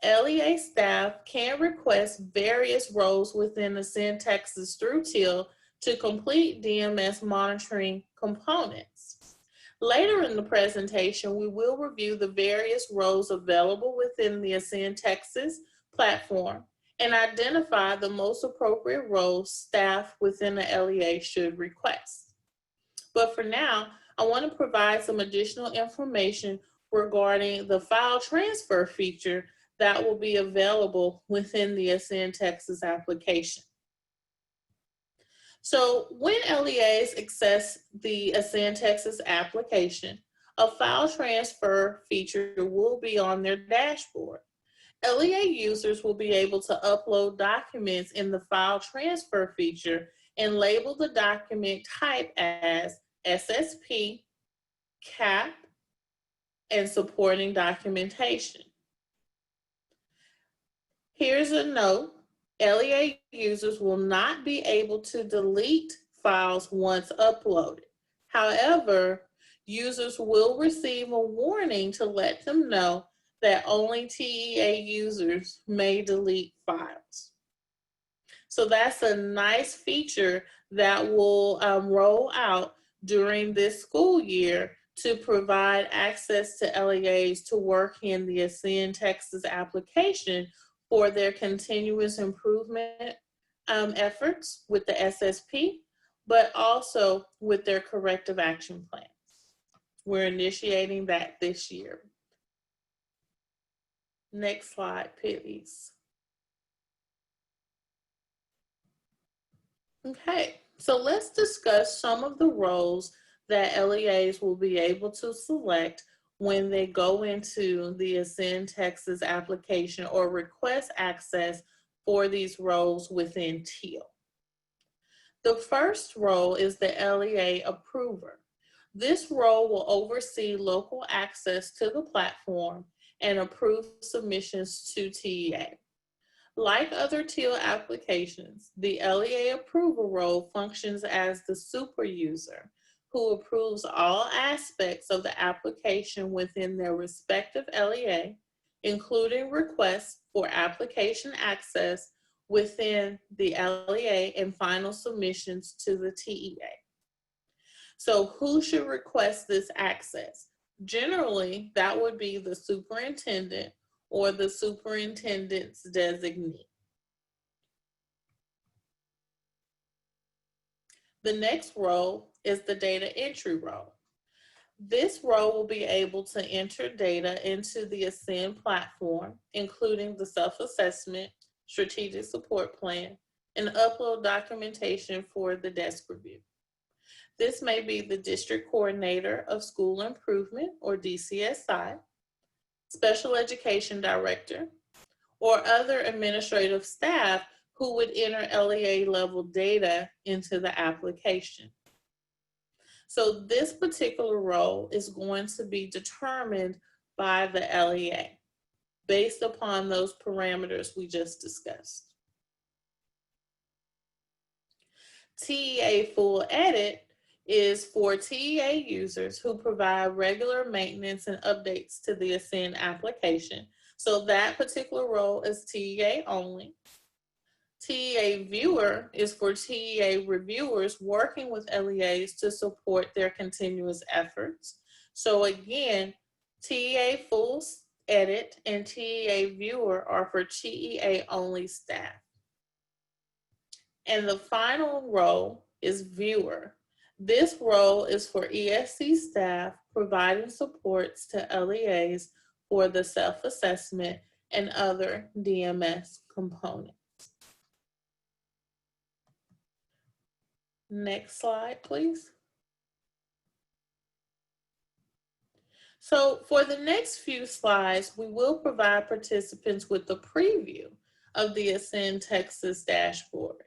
C: LEA staff can request various roles within Ascend Texas through TEAL to complete DMS monitoring components. Later in the presentation, we will review the various roles available within the Ascend Texas platform and identify the most appropriate roles staff within the LEA should request. But for now, I want to provide some additional information regarding the file transfer feature that will be available within the Ascend Texas application. So when LEAs access the Ascend Texas application, a file transfer feature will be on their dashboard. LEA users will be able to upload documents in the file transfer feature and label the document type as SSP, CAP, and supporting documentation. Here's a note: LEA users will not be able to delete files once uploaded. However, users will receive a warning to let them know that only TEA users may delete files. So that's a nice feature that will roll out during this school year to provide access to LEAs to work in the Ascend Texas application for their continuous improvement efforts with the SSP, but also with their corrective action plans. We're initiating that this year. Next slide, please. Okay, so let's discuss some of the roles that LEAs will be able to select when they go into the Ascend Texas application or request access for these roles within TEAL. The first role is the LEA approver. This role will oversee local access to the platform and approve submissions to TEA. Like other TEAL applications, the LEA approver role functions as the super user who approves all aspects of the application within their respective LEA, including requests for application access within the LEA and final submissions to the TEA. So who should request this access? Generally, that would be the superintendent or the superintendent's designee. The next role is the data entry role. This role will be able to enter data into the Ascend platform, including the self-assessment, strategic support plan, and upload documentation for the desk review. This may be the district coordinator of school improvement or DCSI, special education director, or other administrative staff who would enter LEA level data into the application. So this particular role is going to be determined by the LEA based upon those parameters we just discussed. TEA Full Edit is for TEA users who provide regular maintenance and updates to the Ascend application. So that particular role is TEA only. TEA Viewer is for TEA reviewers working with LEAs to support their continuous efforts. So again, TEA Full Edit and TEA Viewer are for TEA only staff. And the final role is Viewer. This role is for ESC staff providing supports to LEAs for the self-assessment and other DMS components. Next slide, please. So for the next few slides, we will provide participants with a preview of the Ascend Texas dashboard.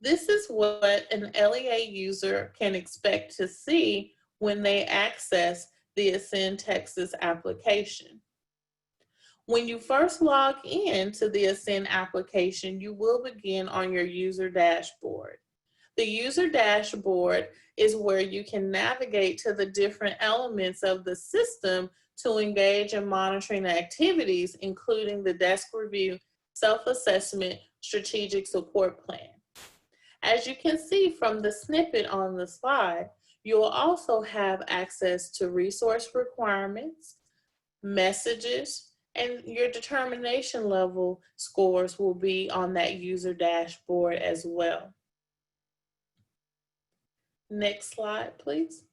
C: This is what an LEA user can expect to see when they access the Ascend Texas application. When you first log in to the Ascend application, you will begin on your user dashboard. The user dashboard is where you can navigate to the different elements of the system to engage in monitoring activities, including the desk review, self-assessment, strategic support plan. As you can see from the snippet on the slide, you'll also have access to resource requirements, messages, and your determination level scores will be on that user dashboard as well. Next slide, please.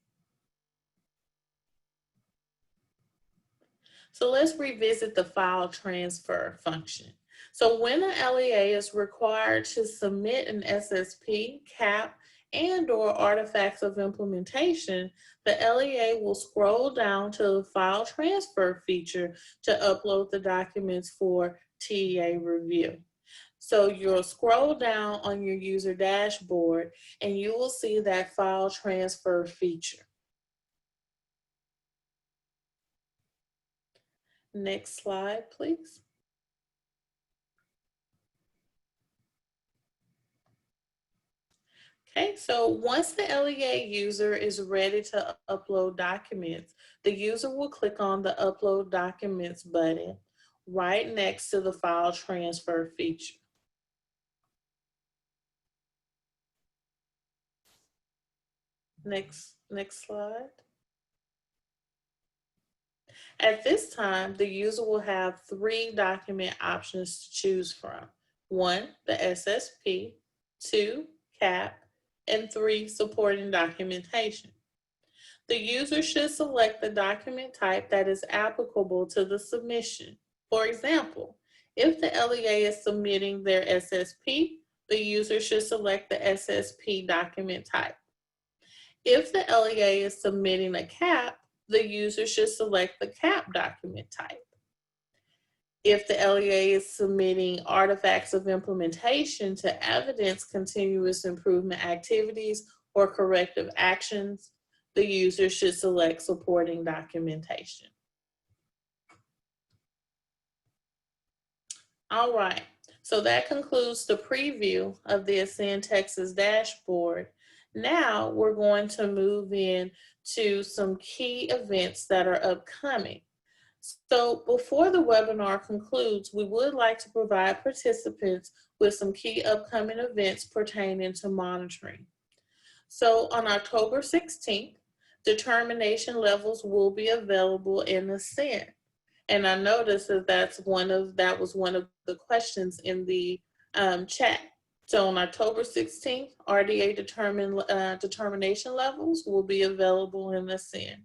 C: So let's revisit the file transfer function. So when an LEA is required to submit an SSP, CAP, and/or artifacts of implementation, the LEA will scroll down to the file transfer feature to upload the documents for TEA review. So you'll scroll down on your user dashboard and you will see that file transfer feature. Next slide, please. Okay, so once the LEA user is ready to upload documents, the user will click on the Upload Documents button right next to the file transfer feature. Next slide. At this time, the user will have 3 document options to choose from. 1, the SSP, 2, CAP, and 3, supporting documentation. The user should select the document type that is applicable to the submission. For example, if the LEA is submitting their SSP, the user should select the SSP document type. If the LEA is submitting a CAP, the user should select the CAP document type. If the LEA is submitting artifacts of implementation to evidence continuous improvement activities or corrective actions, the user should select supporting documentation. All right, so that concludes the preview of the Ascend Texas dashboard. Now we're going to move in to some key events that are upcoming. So before the webinar concludes, we would like to provide participants with some key upcoming events pertaining to monitoring. So on October 16th, determination levels will be available in Ascend. And I noticed that that was one of the questions in the chat. So on October 16th, RDA determination levels will be available in Ascend.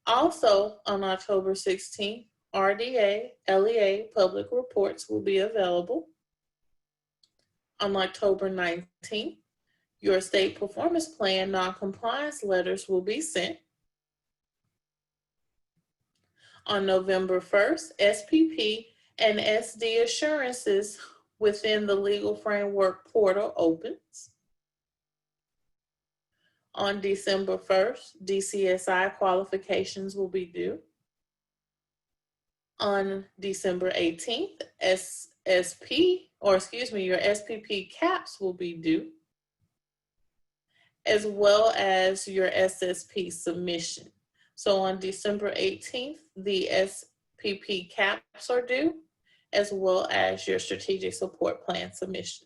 C: Also on October 16th, RDA LEA public reports will be available. On October 19th, your state performance plan non-compliance letters will be sent. On November 1st, SPP and SD assurances within the legal framework portal opens. On December 1st, DCSI qualifications will be due. On December 18th, your SPP caps will be due, as well as your SSP submission. So on December 18th, the SPP caps are due, as well as your strategic support plan submission.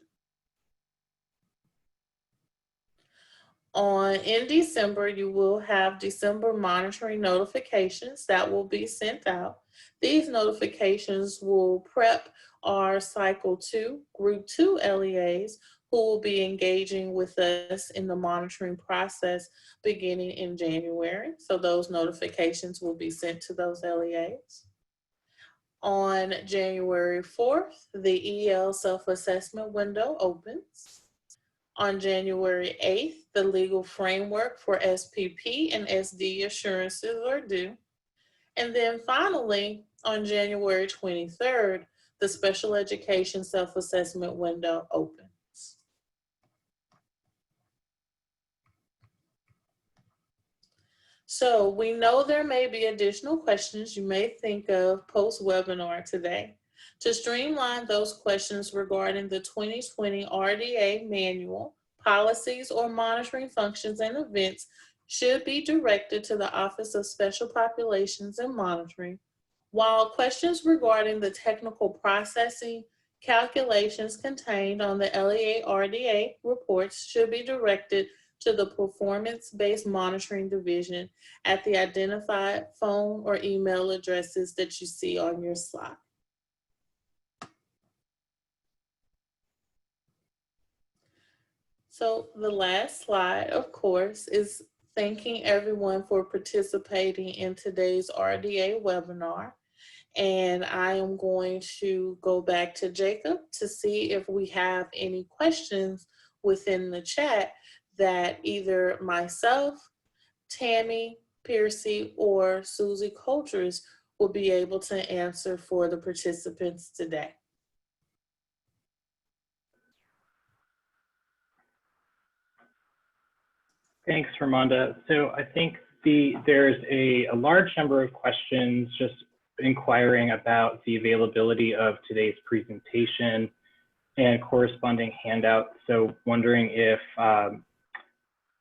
C: In December, you will have December monitoring notifications that will be sent out. These notifications will prep our Cycle 2, Group 2 LEAs who will be engaging with us in the monitoring process beginning in January. So those notifications will be sent to those LEAs. On January 4th, the EL self-assessment window opens. On January 8th, the legal framework for SPP and SD assurances are due. And then finally, on January 23rd, the special education self-assessment window opens. So we know there may be additional questions you may think of post-webinar today. To streamline those questions regarding the 2020 RDA Manual, policies or monitoring functions and events should be directed to the Office of Special Populations and Monitoring, while questions regarding the technical processing, calculations contained on the LEA RDA reports should be directed to the Performance-Based Monitoring Division at the identified phone or email addresses that you see on your slide. So the last slide, of course, is thanking everyone for participating in today's RDA webinar. And I am going to go back to Jacob to see if we have any questions within the chat that either myself, Tammy Piercy, or Susie Coulters will be able to answer for the participants today.
D: Thanks, Ramonda. So I think there's a large number of questions just inquiring about the availability of today's presentation and corresponding handouts. So wondering if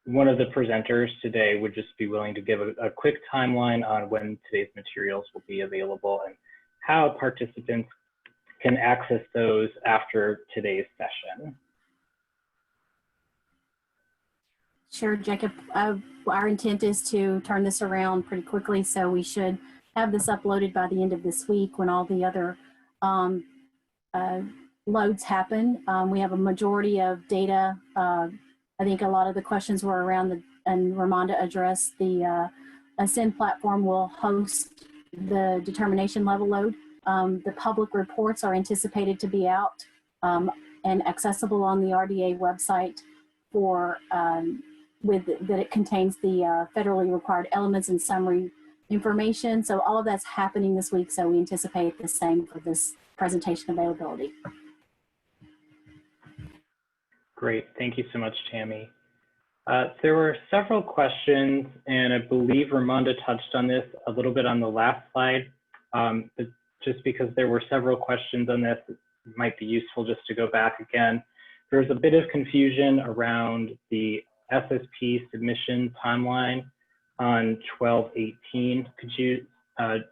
D: one of the presenters today would just be willing to give a quick timeline on when today's materials will be available and how participants can access those after today's session.
B: Sure, Jacob. Our intent is to turn this around pretty quickly, so we should have this uploaded by the end of this week when all the other loads happen. We have a majority of data. I think a lot of the questions were around and Ramonda addressed the Ascend platform will host the determination level load. The public reports are anticipated to be out and accessible on the RDA website for that it contains the federally required elements and summary information. So all of that's happening this week. So we anticipate the same for this presentation availability.
D: Great, thank you so much, Tammy. There were several questions, and I believe Ramonda touched on this a little bit on the last slide, but just because there were several questions on this, it might be useful just to go back again. There's a bit of confusion around the SSP submission timeline on 12/18. Could you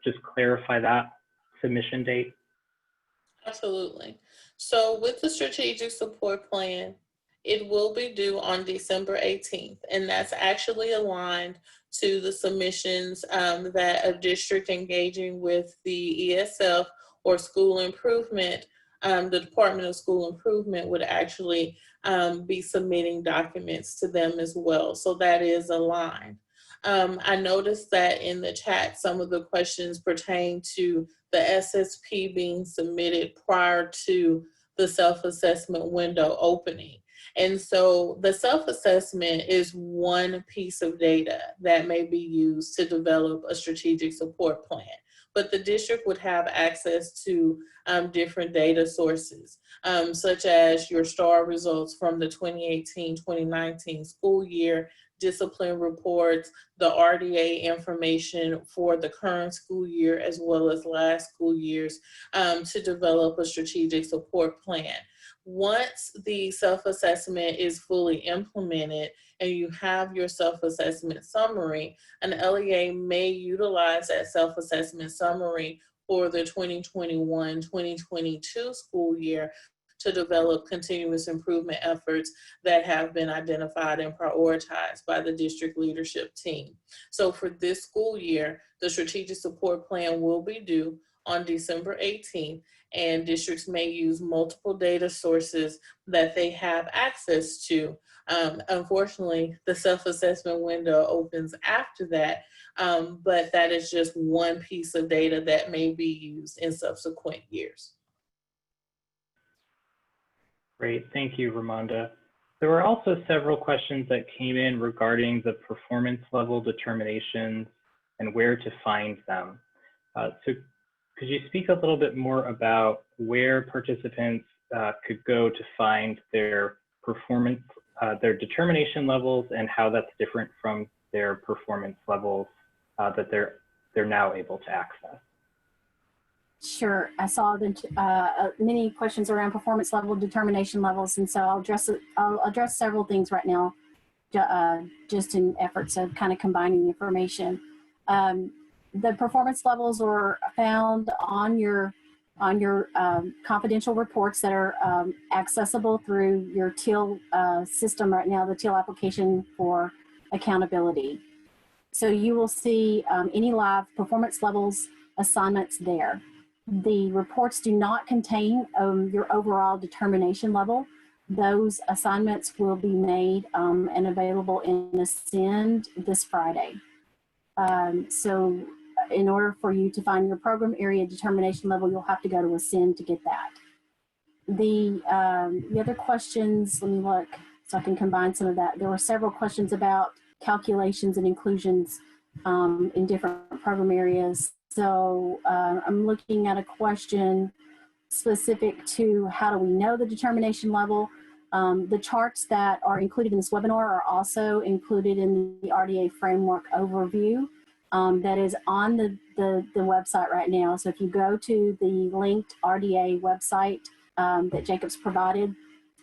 D: just clarify that submission date?
C: Absolutely. So with the strategic support plan, it will be due on December 18th, and that's actually aligned to the submissions that a district engaging with the ESF or school improvement, the Department of School Improvement would actually be submitting documents to them as well. So that is aligned. I noticed that in the chat, some of the questions pertain to the SSP being submitted prior to the self-assessment window opening. And so the self-assessment is one piece of data that may be used to develop a strategic support plan. But the district would have access to different data sources, such as your STAR results from the 2018-2019 school year, discipline reports, the RDA information for the current school year, as well as last school years, to develop a strategic support plan. Once the self-assessment is fully implemented and you have your self-assessment summary, an LEA may utilize that self-assessment summary for the 2021-2022 school year to develop continuous improvement efforts that have been identified and prioritized by the district leadership team. So for this school year, the strategic support plan will be due on December 18th, and districts may use multiple data sources that they have access to. Unfortunately, the self-assessment window opens after that, but that is just one piece of data that may be used in subsequent years.
D: Great, thank you, Ramonda. There were also several questions that came in regarding the performance level determinations and where to find them. So could you speak a little bit more about where participants could go to find their performance, their determination levels, and how that's different from their performance levels that they're now able to access?
B: Sure. I saw many questions around performance level, determination levels, and so I'll address several things right now, just in efforts of kind of combining information. The performance levels are found on your confidential reports that are accessible through your TEAL system right now, the TEAL application for accountability. So you will see any live performance levels assignments there. The reports do not contain your overall determination level. Those assignments will be made and available in Ascend this Friday. So in order for you to find your program area determination level, you'll have to go to Ascend to get that. The other questions, let me look. so I can combine some of that. There were several questions about calculations and inclusions in different program areas. So I'm looking at a question specific to how do we know the determination level. The charts that are included in this webinar are also included in the RDA Framework Overview that is on the website right now. So if you go to the linked RDA website that Jacob's provided,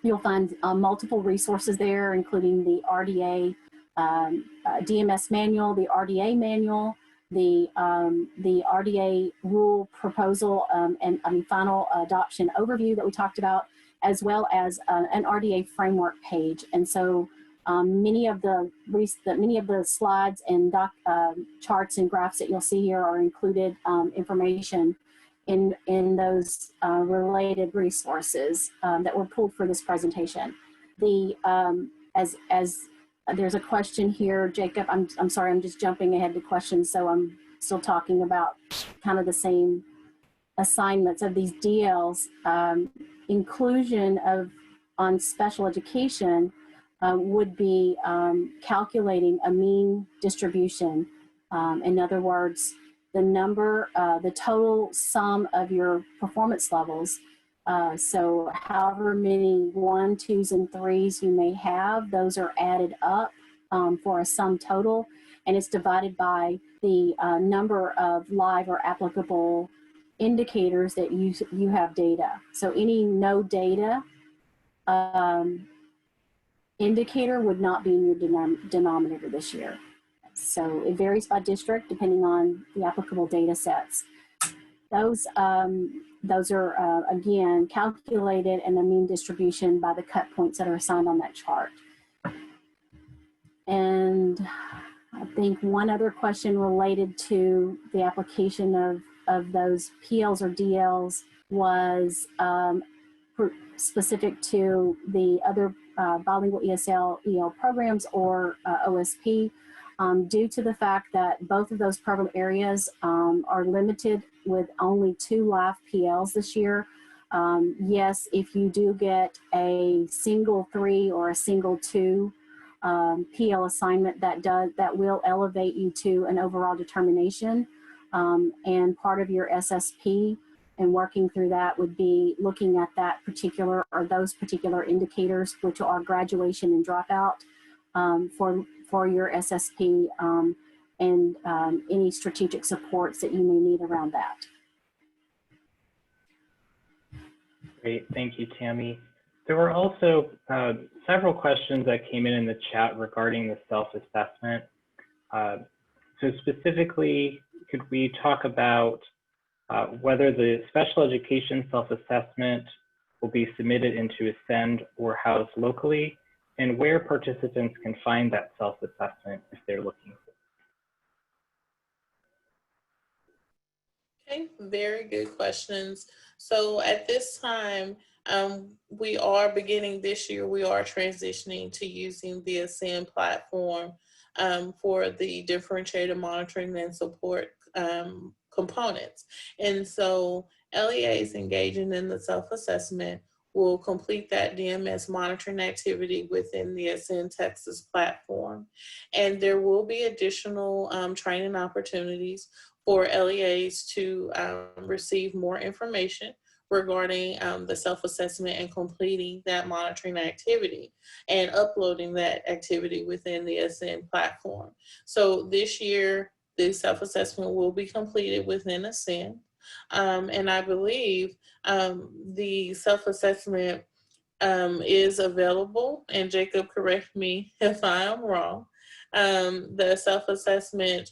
B: you'll find multiple resources there, including the RDA DMS manual, the RDA manual, the RDA rule proposal and final adoption overview that we talked about, as well as an RDA framework page. And so many of the slides and charts and graphs that you'll see here are included information in those related resources that were pulled for this presentation. As there's a question here, Jacob, I'm sorry, I'm just jumping ahead to questions, so I'm still talking about kind of the same assignments of these DLs. Inclusion on special education would be calculating a mean distribution. In other words, the total sum of your performance levels. So however many 1s, 2s, and 3s you may have, those are added up for a sum total, and it's divided by the number of live or applicable indicators that you have data. So any no data indicator would not be in your denominator this year. So it varies by district depending on the applicable data sets. Those are, again, calculated in a mean distribution by the cut points that are assigned on that chart. And I think one other question related to the application of those PLs or DLs was specific to the other bilingual ESL, EL programs or OSP. Due to the fact that both of those program areas are limited with only 2 live PLs this year. Yes, if you do get a single 3 or a single 2 PL assignment, that will elevate you to an overall determination. And part of your SSP and working through that would be looking at that particular or those particular indicators, which are graduation and dropout for your SSP and any strategic supports that you may need around that.
D: Great, thank you, Tammy. There were also several questions that came in the chat regarding the self-assessment. So specifically, could we talk about whether the special education self-assessment will be submitted into Ascend or housed locally, and where participants can find that self-assessment if they're looking for it?
C: Okay, very good questions. So at this time, we are beginning this year, we are transitioning to using the Ascend platform for the differentiated monitoring and support components. And so LEAs engaging in the self-assessment will complete that DMS monitoring activity within the Ascend Texas platform. And there will be additional training opportunities for LEAs to receive more information regarding the self-assessment and completing that monitoring activity and uploading that activity within the Ascend platform. So this year, the self-assessment will be completed within Ascend. And I believe the self-assessment is available, and Jacob, correct me if I am wrong. The self-assessment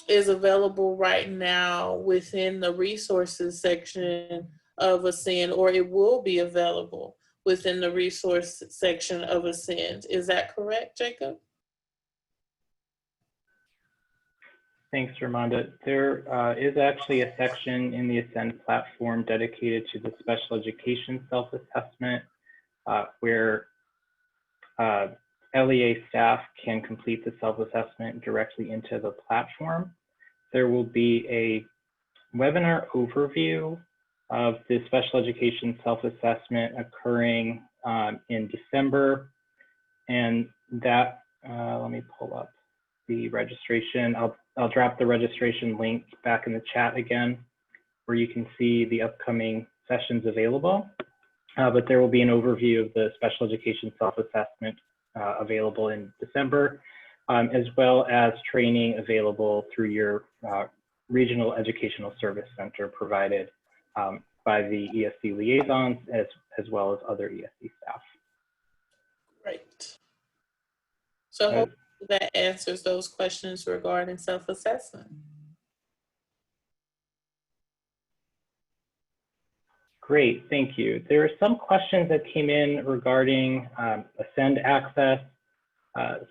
C: is available right now within the resources section of Ascend, or it will be available within the resource section of Ascend. Is that correct, Jacob?
D: Thanks, Ramonda. There is actually a section in the Ascend platform dedicated to the special education self-assessment where LEA staff can complete the self-assessment directly into the platform. There will be a webinar overview of the special education self-assessment occurring in December. And that, let me pull up the registration. I'll drop the registration link back in the chat again, where you can see the upcoming sessions available. But there will be an overview of the special education self-assessment available in December, as well as training available through your regional educational service center provided by the ESC liaisons, as well as other ESC staff.
C: Great. So hopefully that answers those questions regarding self-assessment.
D: Great, thank you. There are some questions that came in regarding Ascend access.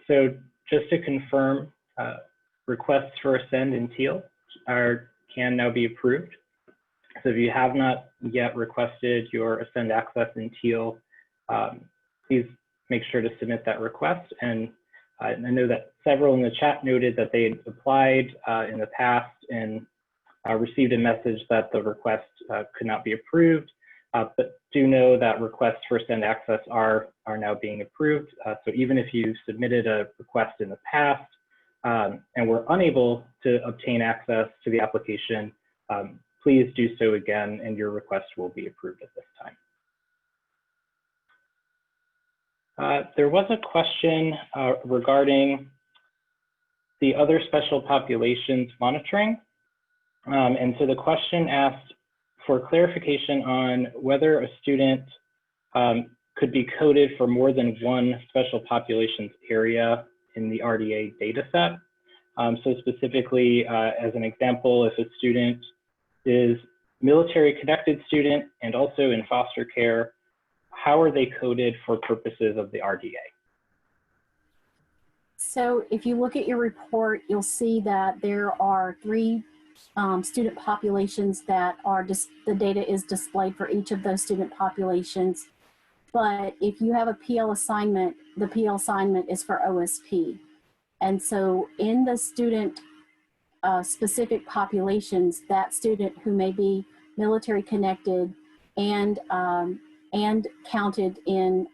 D: So just to confirm, requests for Ascend and TEAL can now be approved. So if you have not yet requested your Ascend access in TEAL, please make sure to submit that request. And I know that several in the chat noted that they had applied in the past and received a message that the request could not be approved, but do know that requests for Ascend access are now being approved. So even if you submitted a request in the past and were unable to obtain access to the application, please do so again and your request will be approved at this time. There was a question regarding the other special populations monitoring. And so the question asked for clarification on whether a student could be coded for more than one special populations area in the RDA data set. So specifically, as an example, if a student is military connected student and also in foster care, how are they coded for purposes of the RDA?
B: So if you look at your report, you'll see that there are three student populations that are the data is displayed for each of those student populations. But if you have a PL assignment, the PL assignment is for OSP. And so in the student specific populations, that student who may be military connected and counted in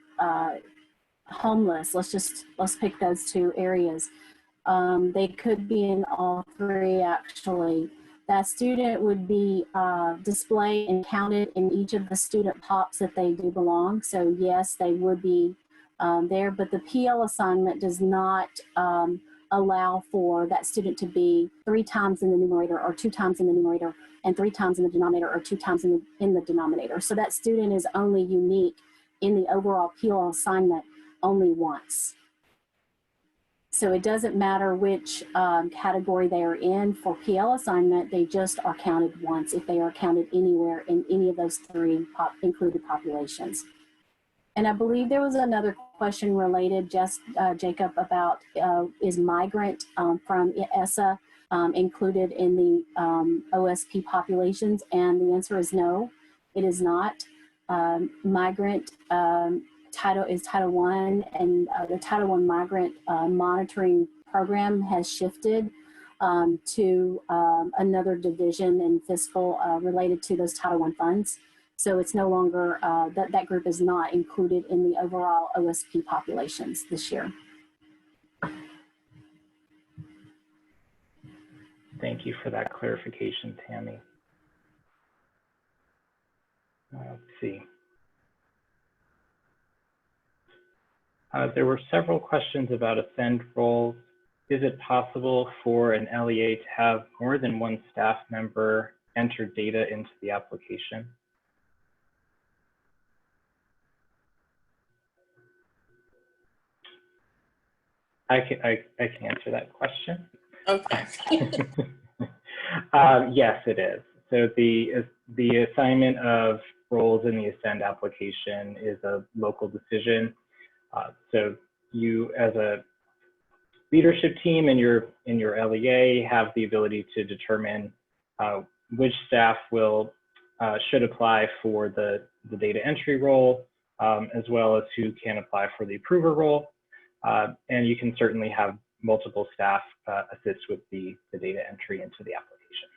B: homeless, let's pick those two areas. They could be in all three actually. That student would be displayed and counted in each of the student pops that they do belong. So yes, they would be there, but the PL assignment does not allow for that student to be 3 times in the numerator or 2 times in the numerator and 3 times in the denominator or 2 times in the denominator. So that student is only unique in the overall PL assignment only once. So it doesn't matter which category they are in for PL assignment, they just are counted once if they are counted anywhere in any of those 3 included populations. And I believe there was another question related, Jacob, about is migrant from ESSA included in the OSP populations? And the answer is no, it is not. Migrant Title I, and the Title I migrant monitoring program has shifted to another division in fiscal related to those Title I funds. So it's no longer, that group is not included in the overall OSP populations this year.
D: Thank you for that clarification, Tammy. Let's see. There were several questions about Ascend roles. Is it possible for an LEA to have more than one staff member enter data into the application? I can answer that question.
C: Okay.
D: Yes, it is. So the assignment of roles in the Ascend application is a local decision. So you, as a leadership team in your LEA, have the ability to determine which staff should apply for the data entry role, as well as who can apply for the approver role. And you can certainly have multiple staff assist with the data entry into the application.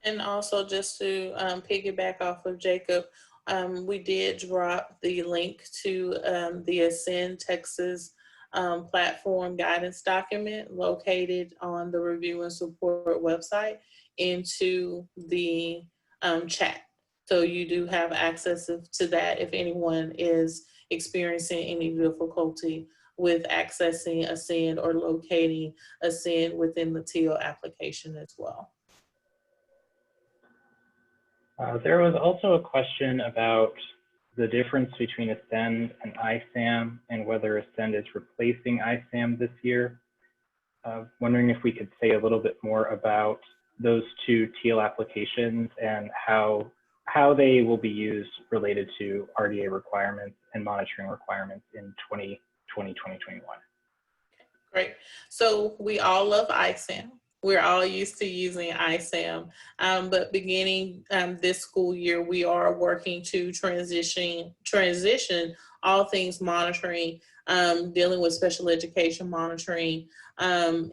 C: And also just to piggyback off of Jacob, We did drop the link to the Ascend Texas platform guidance document located on the Review and Support website into the chat. So you do have access to that if anyone is experiencing any difficulty with accessing Ascend or locating Ascend within the TEAL application as well.
D: There was also a question about the difference between Ascend and ISAM and whether Ascend is replacing ISAM this year. Wondering if we could say a little bit more about those two TEAL applications and how they will be used related to RDA requirements and monitoring requirements in 2020, 2021.
C: Great. So we all love ISAM. We're all used to using ISAM, but beginning this school year, we are working to transition all things monitoring, dealing with special education monitoring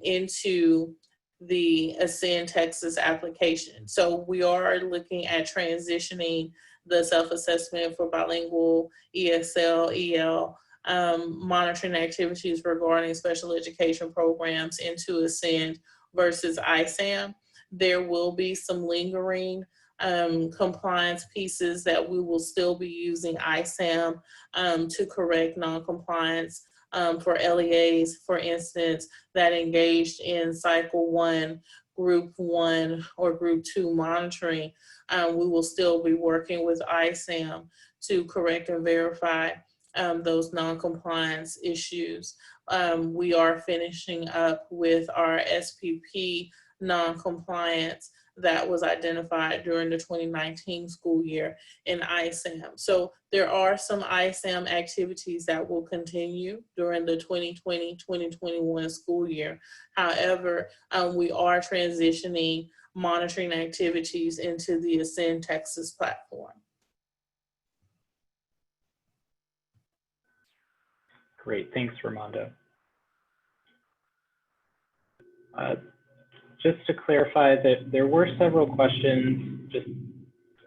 C: into the Ascend Texas application. So we are looking at transitioning the self-assessment for bilingual ESL, EL, monitoring activities regarding special education programs into Ascend versus ISAM. There will be some lingering compliance pieces that we will still be using ISAM to correct non-compliance for LEAs, for instance, that engaged in cycle 1, group 1, or group 2 monitoring. We will still be working with ISAM to correct and verify those non-compliance issues. We are finishing up with our SPP non-compliance that was identified during the 2019 school year in ISAM. So there are some ISAM activities that will continue during the 2020-2021 school year. However, we are transitioning monitoring activities into the Ascend Texas platform.
D: Great, thanks, Ramonda. Just to clarify that there were several questions just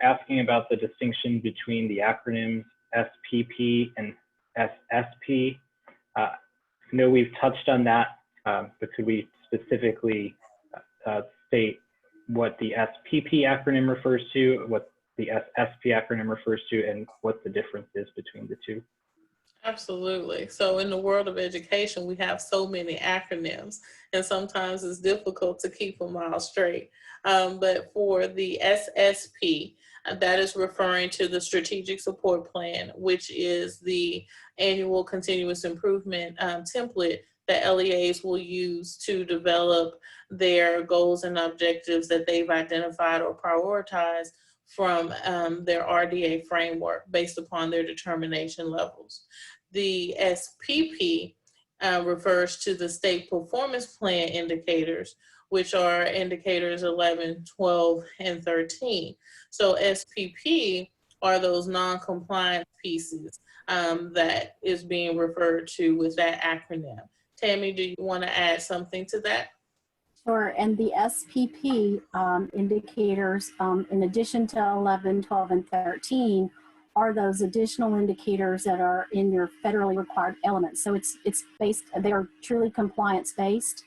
D: asking about the distinction between the acronyms SPP and SSP. I know we've touched on that, but could we specifically state what the SPP acronym refers to, what the SSP acronym refers to, and what the difference is between the two?
C: Absolutely. So in the world of education, we have so many acronyms, and sometimes it's difficult to keep them all straight. But for the SSP, that is referring to the Strategic Support Plan, which is the annual continuous improvement template that LEAs will use to develop their goals and objectives that they've identified or prioritized from their RDA framework based upon their determination levels. The SPP refers to the state performance plan indicators, which are indicators 11, 12, and 13. So SPP are those non-compliance pieces that is being referred to with that acronym. Tammy, do you want to add something to that?
B: Sure, and the SPP indicators, in addition to 11, 12, and 13, are those additional indicators that are in your federally required elements. So it's based, they are truly compliance based.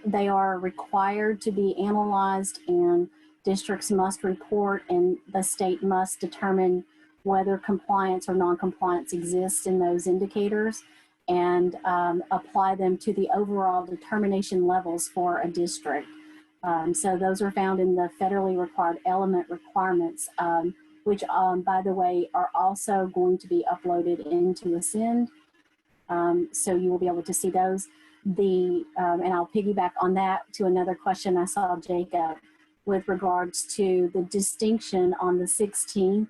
B: They are required to be analyzed, and districts must report, and the state must determine whether compliance or non-compliance exists in those indicators, and apply them to the overall determination levels for a district. So those are found in the federally required element requirements, which by the way, are also going to be uploaded into Ascend. So you will be able to see those. And I'll piggyback on that to another question I saw, Jacob, with regards to the distinction on the 16th.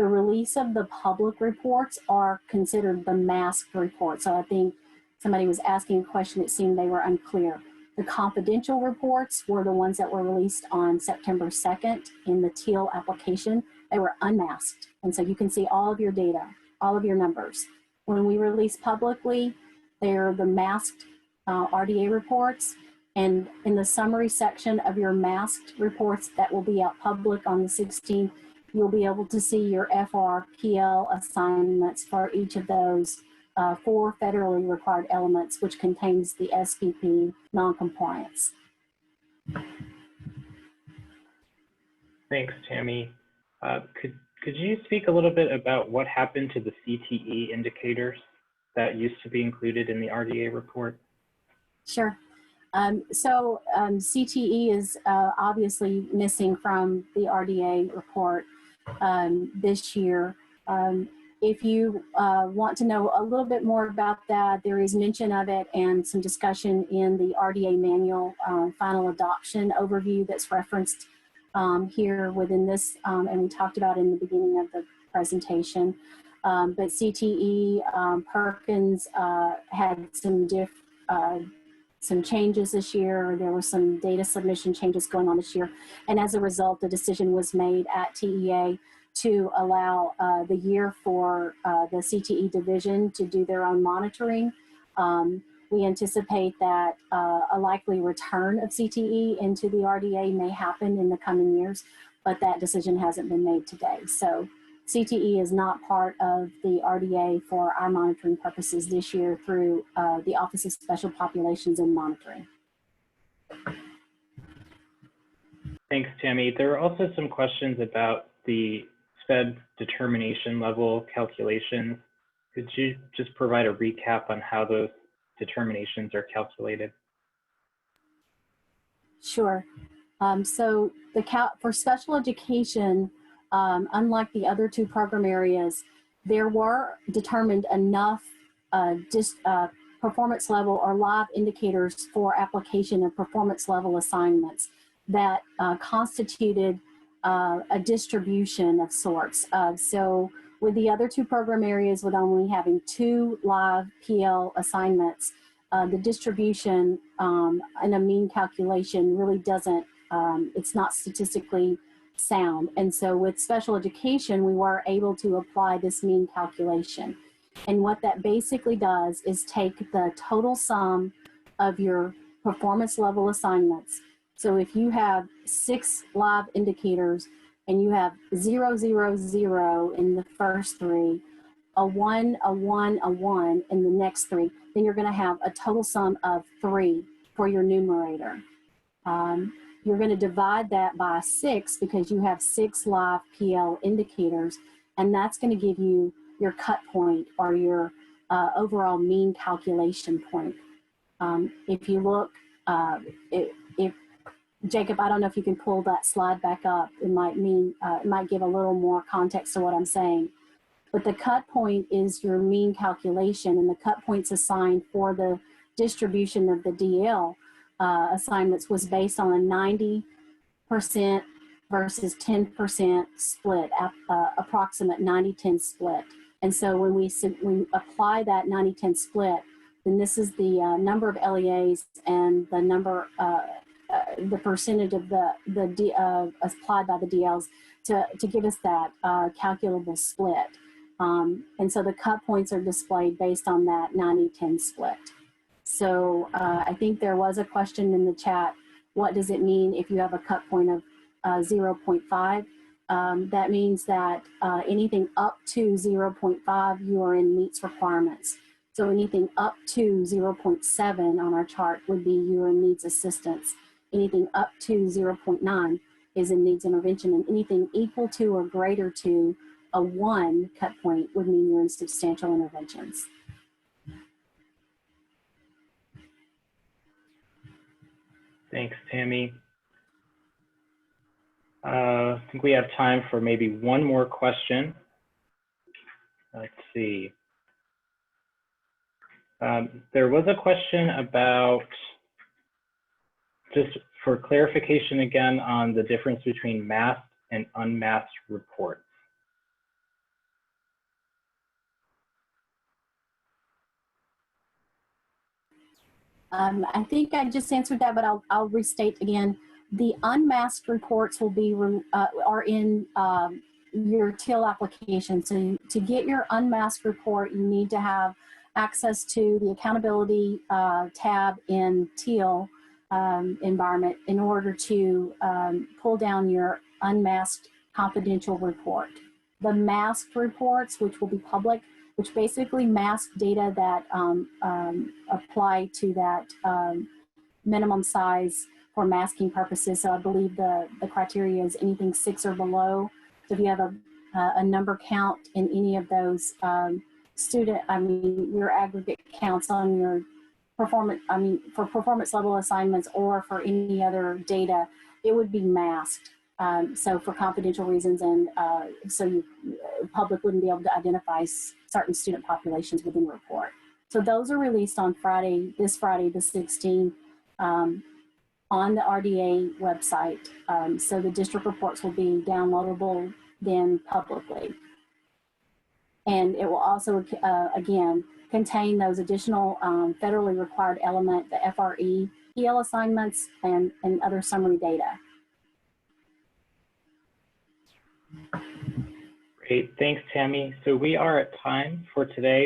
B: The release of the public reports are considered the masked reports. So I think somebody was asking a question, it seemed they were unclear. The confidential reports were the ones that were released on September 2nd in the TEAL application. They were unmasked. And so you can see all of your data, all of your numbers. When we release publicly, they're the masked RDA reports. And in the summary section of your masked reports that will be out public on the 16th, you'll be able to see your FRPL assignments for each of those 4 federally required elements, which contains the SPP noncompliance.
D: Thanks, Tammy. Could you speak a little bit about what happened to the CTE indicators that used to be included in the RDA report?
B: Sure. CTE is obviously missing from the RDA report this year. If you want to know a little bit more about that, there is mention of it and some discussion in the RDA Manual final adoption overview that's referenced here within this, and we talked about in the beginning of the presentation. But CTE, Perkins had some changes this year. There were some data submission changes going on this year. And as a result, the decision was made at TEA to allow the year for the CTE division to do their own monitoring. We anticipate that a likely return of CTE into the RDA may happen in the coming years, but that decision hasn't been made today. So CTE is not part of the RDA for our monitoring purposes this year through the Office of Special Populations and Monitoring.
D: Thanks, Tammy. There are also some questions about the SPED determination level calculations. Could you just provide a recap on how those determinations are calculated?
B: Sure. So for special education, unlike the other 2 program areas, there were determined enough performance level or live indicators for application of performance level assignments that constituted a distribution of sorts. So with the other 2 program areas, with only having 2 live PL assignments, the distribution and a mean calculation really doesn't, it's not statistically sound. And so with special education, we were able to apply this mean calculation. And what that basically does is take the total sum of your performance level assignments. So if you have 6 live indicators and you have 0, 0, 0 in the first 3, a 1, a 1, a 1 in the next 3, then you're going to have a total sum of 3 for your numerator. You're going to divide that by 6 because you have 6 live PL indicators, and that's going to give you your cut point or your overall mean calculation point. If you look, if Jacob, I don't know if you can pull that slide back up. It might give a little more context to what I'm saying. But the cut point is your mean calculation, and the cut points assigned for the distribution of the DL assignments was based on a 90% versus 10% split, approximate 90-10 split. And so when we apply that 90-10 split, then this is the number of LEAs and the number, the percentage of the applied by the DLs to give us that calculable split. And so the cut points are displayed based on that 90-10 split. So I think there was a question in the chat, what does it mean if you have a cut point of 0.5? That means that anything up to 0.5, you are in meets requirements. So anything up to 0.7 on our chart would be you are in needs assistance. Anything up to 0.9 is in needs intervention, and anything equal to or greater to a 1 cut point would mean you're in substantial interventions.
D: Thanks, Tammy. I think we have time for maybe one more question. Let's see. There was a question about, just for clarification again, on the difference between masked and unmasked reports.
B: I think I just answered that, but I'll restate again. The unmasked reports will be are in your TEAL application. So to get your unmasked report, you need to have access to the accountability tab in TEAL environment in order to pull down your unmasked confidential report. The masked reports, which will be public, which basically mask data that apply to that minimum size for masking purposes. So I believe the criteria is anything 6 or below. So if you have a number count in any of those your aggregate counts on your performance, for performance level assignments or for any other data, it would be masked. So for confidential reasons, and so the public wouldn't be able to identify certain student populations within the report. So those are released on this Friday, the 16th, on the RDA website. So the district reports will be downloadable then publicly. And it will also, again, contain those additional federally required element, the FRE, TEAL assignments, and other summary data.
D: Great, thanks, Tammy. So we are at time for today.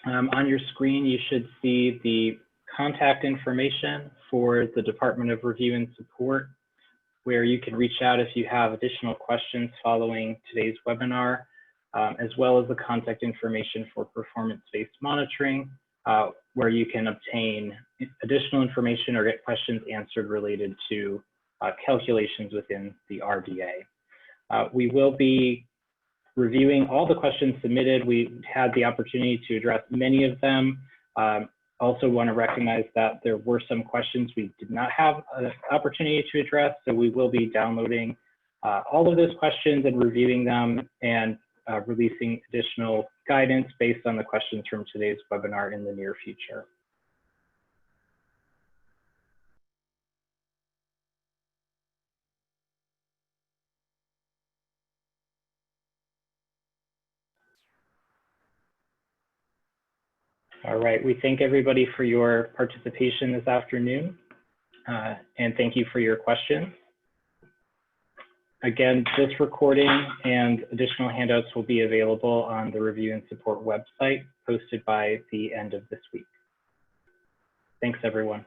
D: On your screen, you should see the contact information for the Department of Review and Support, where you can reach out if you have additional questions following today's webinar, as well as the contact information for performance-based monitoring, where you can obtain additional information or get questions answered related to calculations within the RDA. We will be reviewing all the questions submitted. We had the opportunity to address many of them. Also want to recognize that there were some questions we did not have an opportunity to address, so we will be downloading all of those questions and reviewing them and releasing additional guidance based on the questions from today's webinar in the near future. All right, we thank everybody for your participation this afternoon, and thank you for your questions. Again, this recording and additional handouts will be available on the Review and Support website, posted by the end of this week. Thanks, everyone.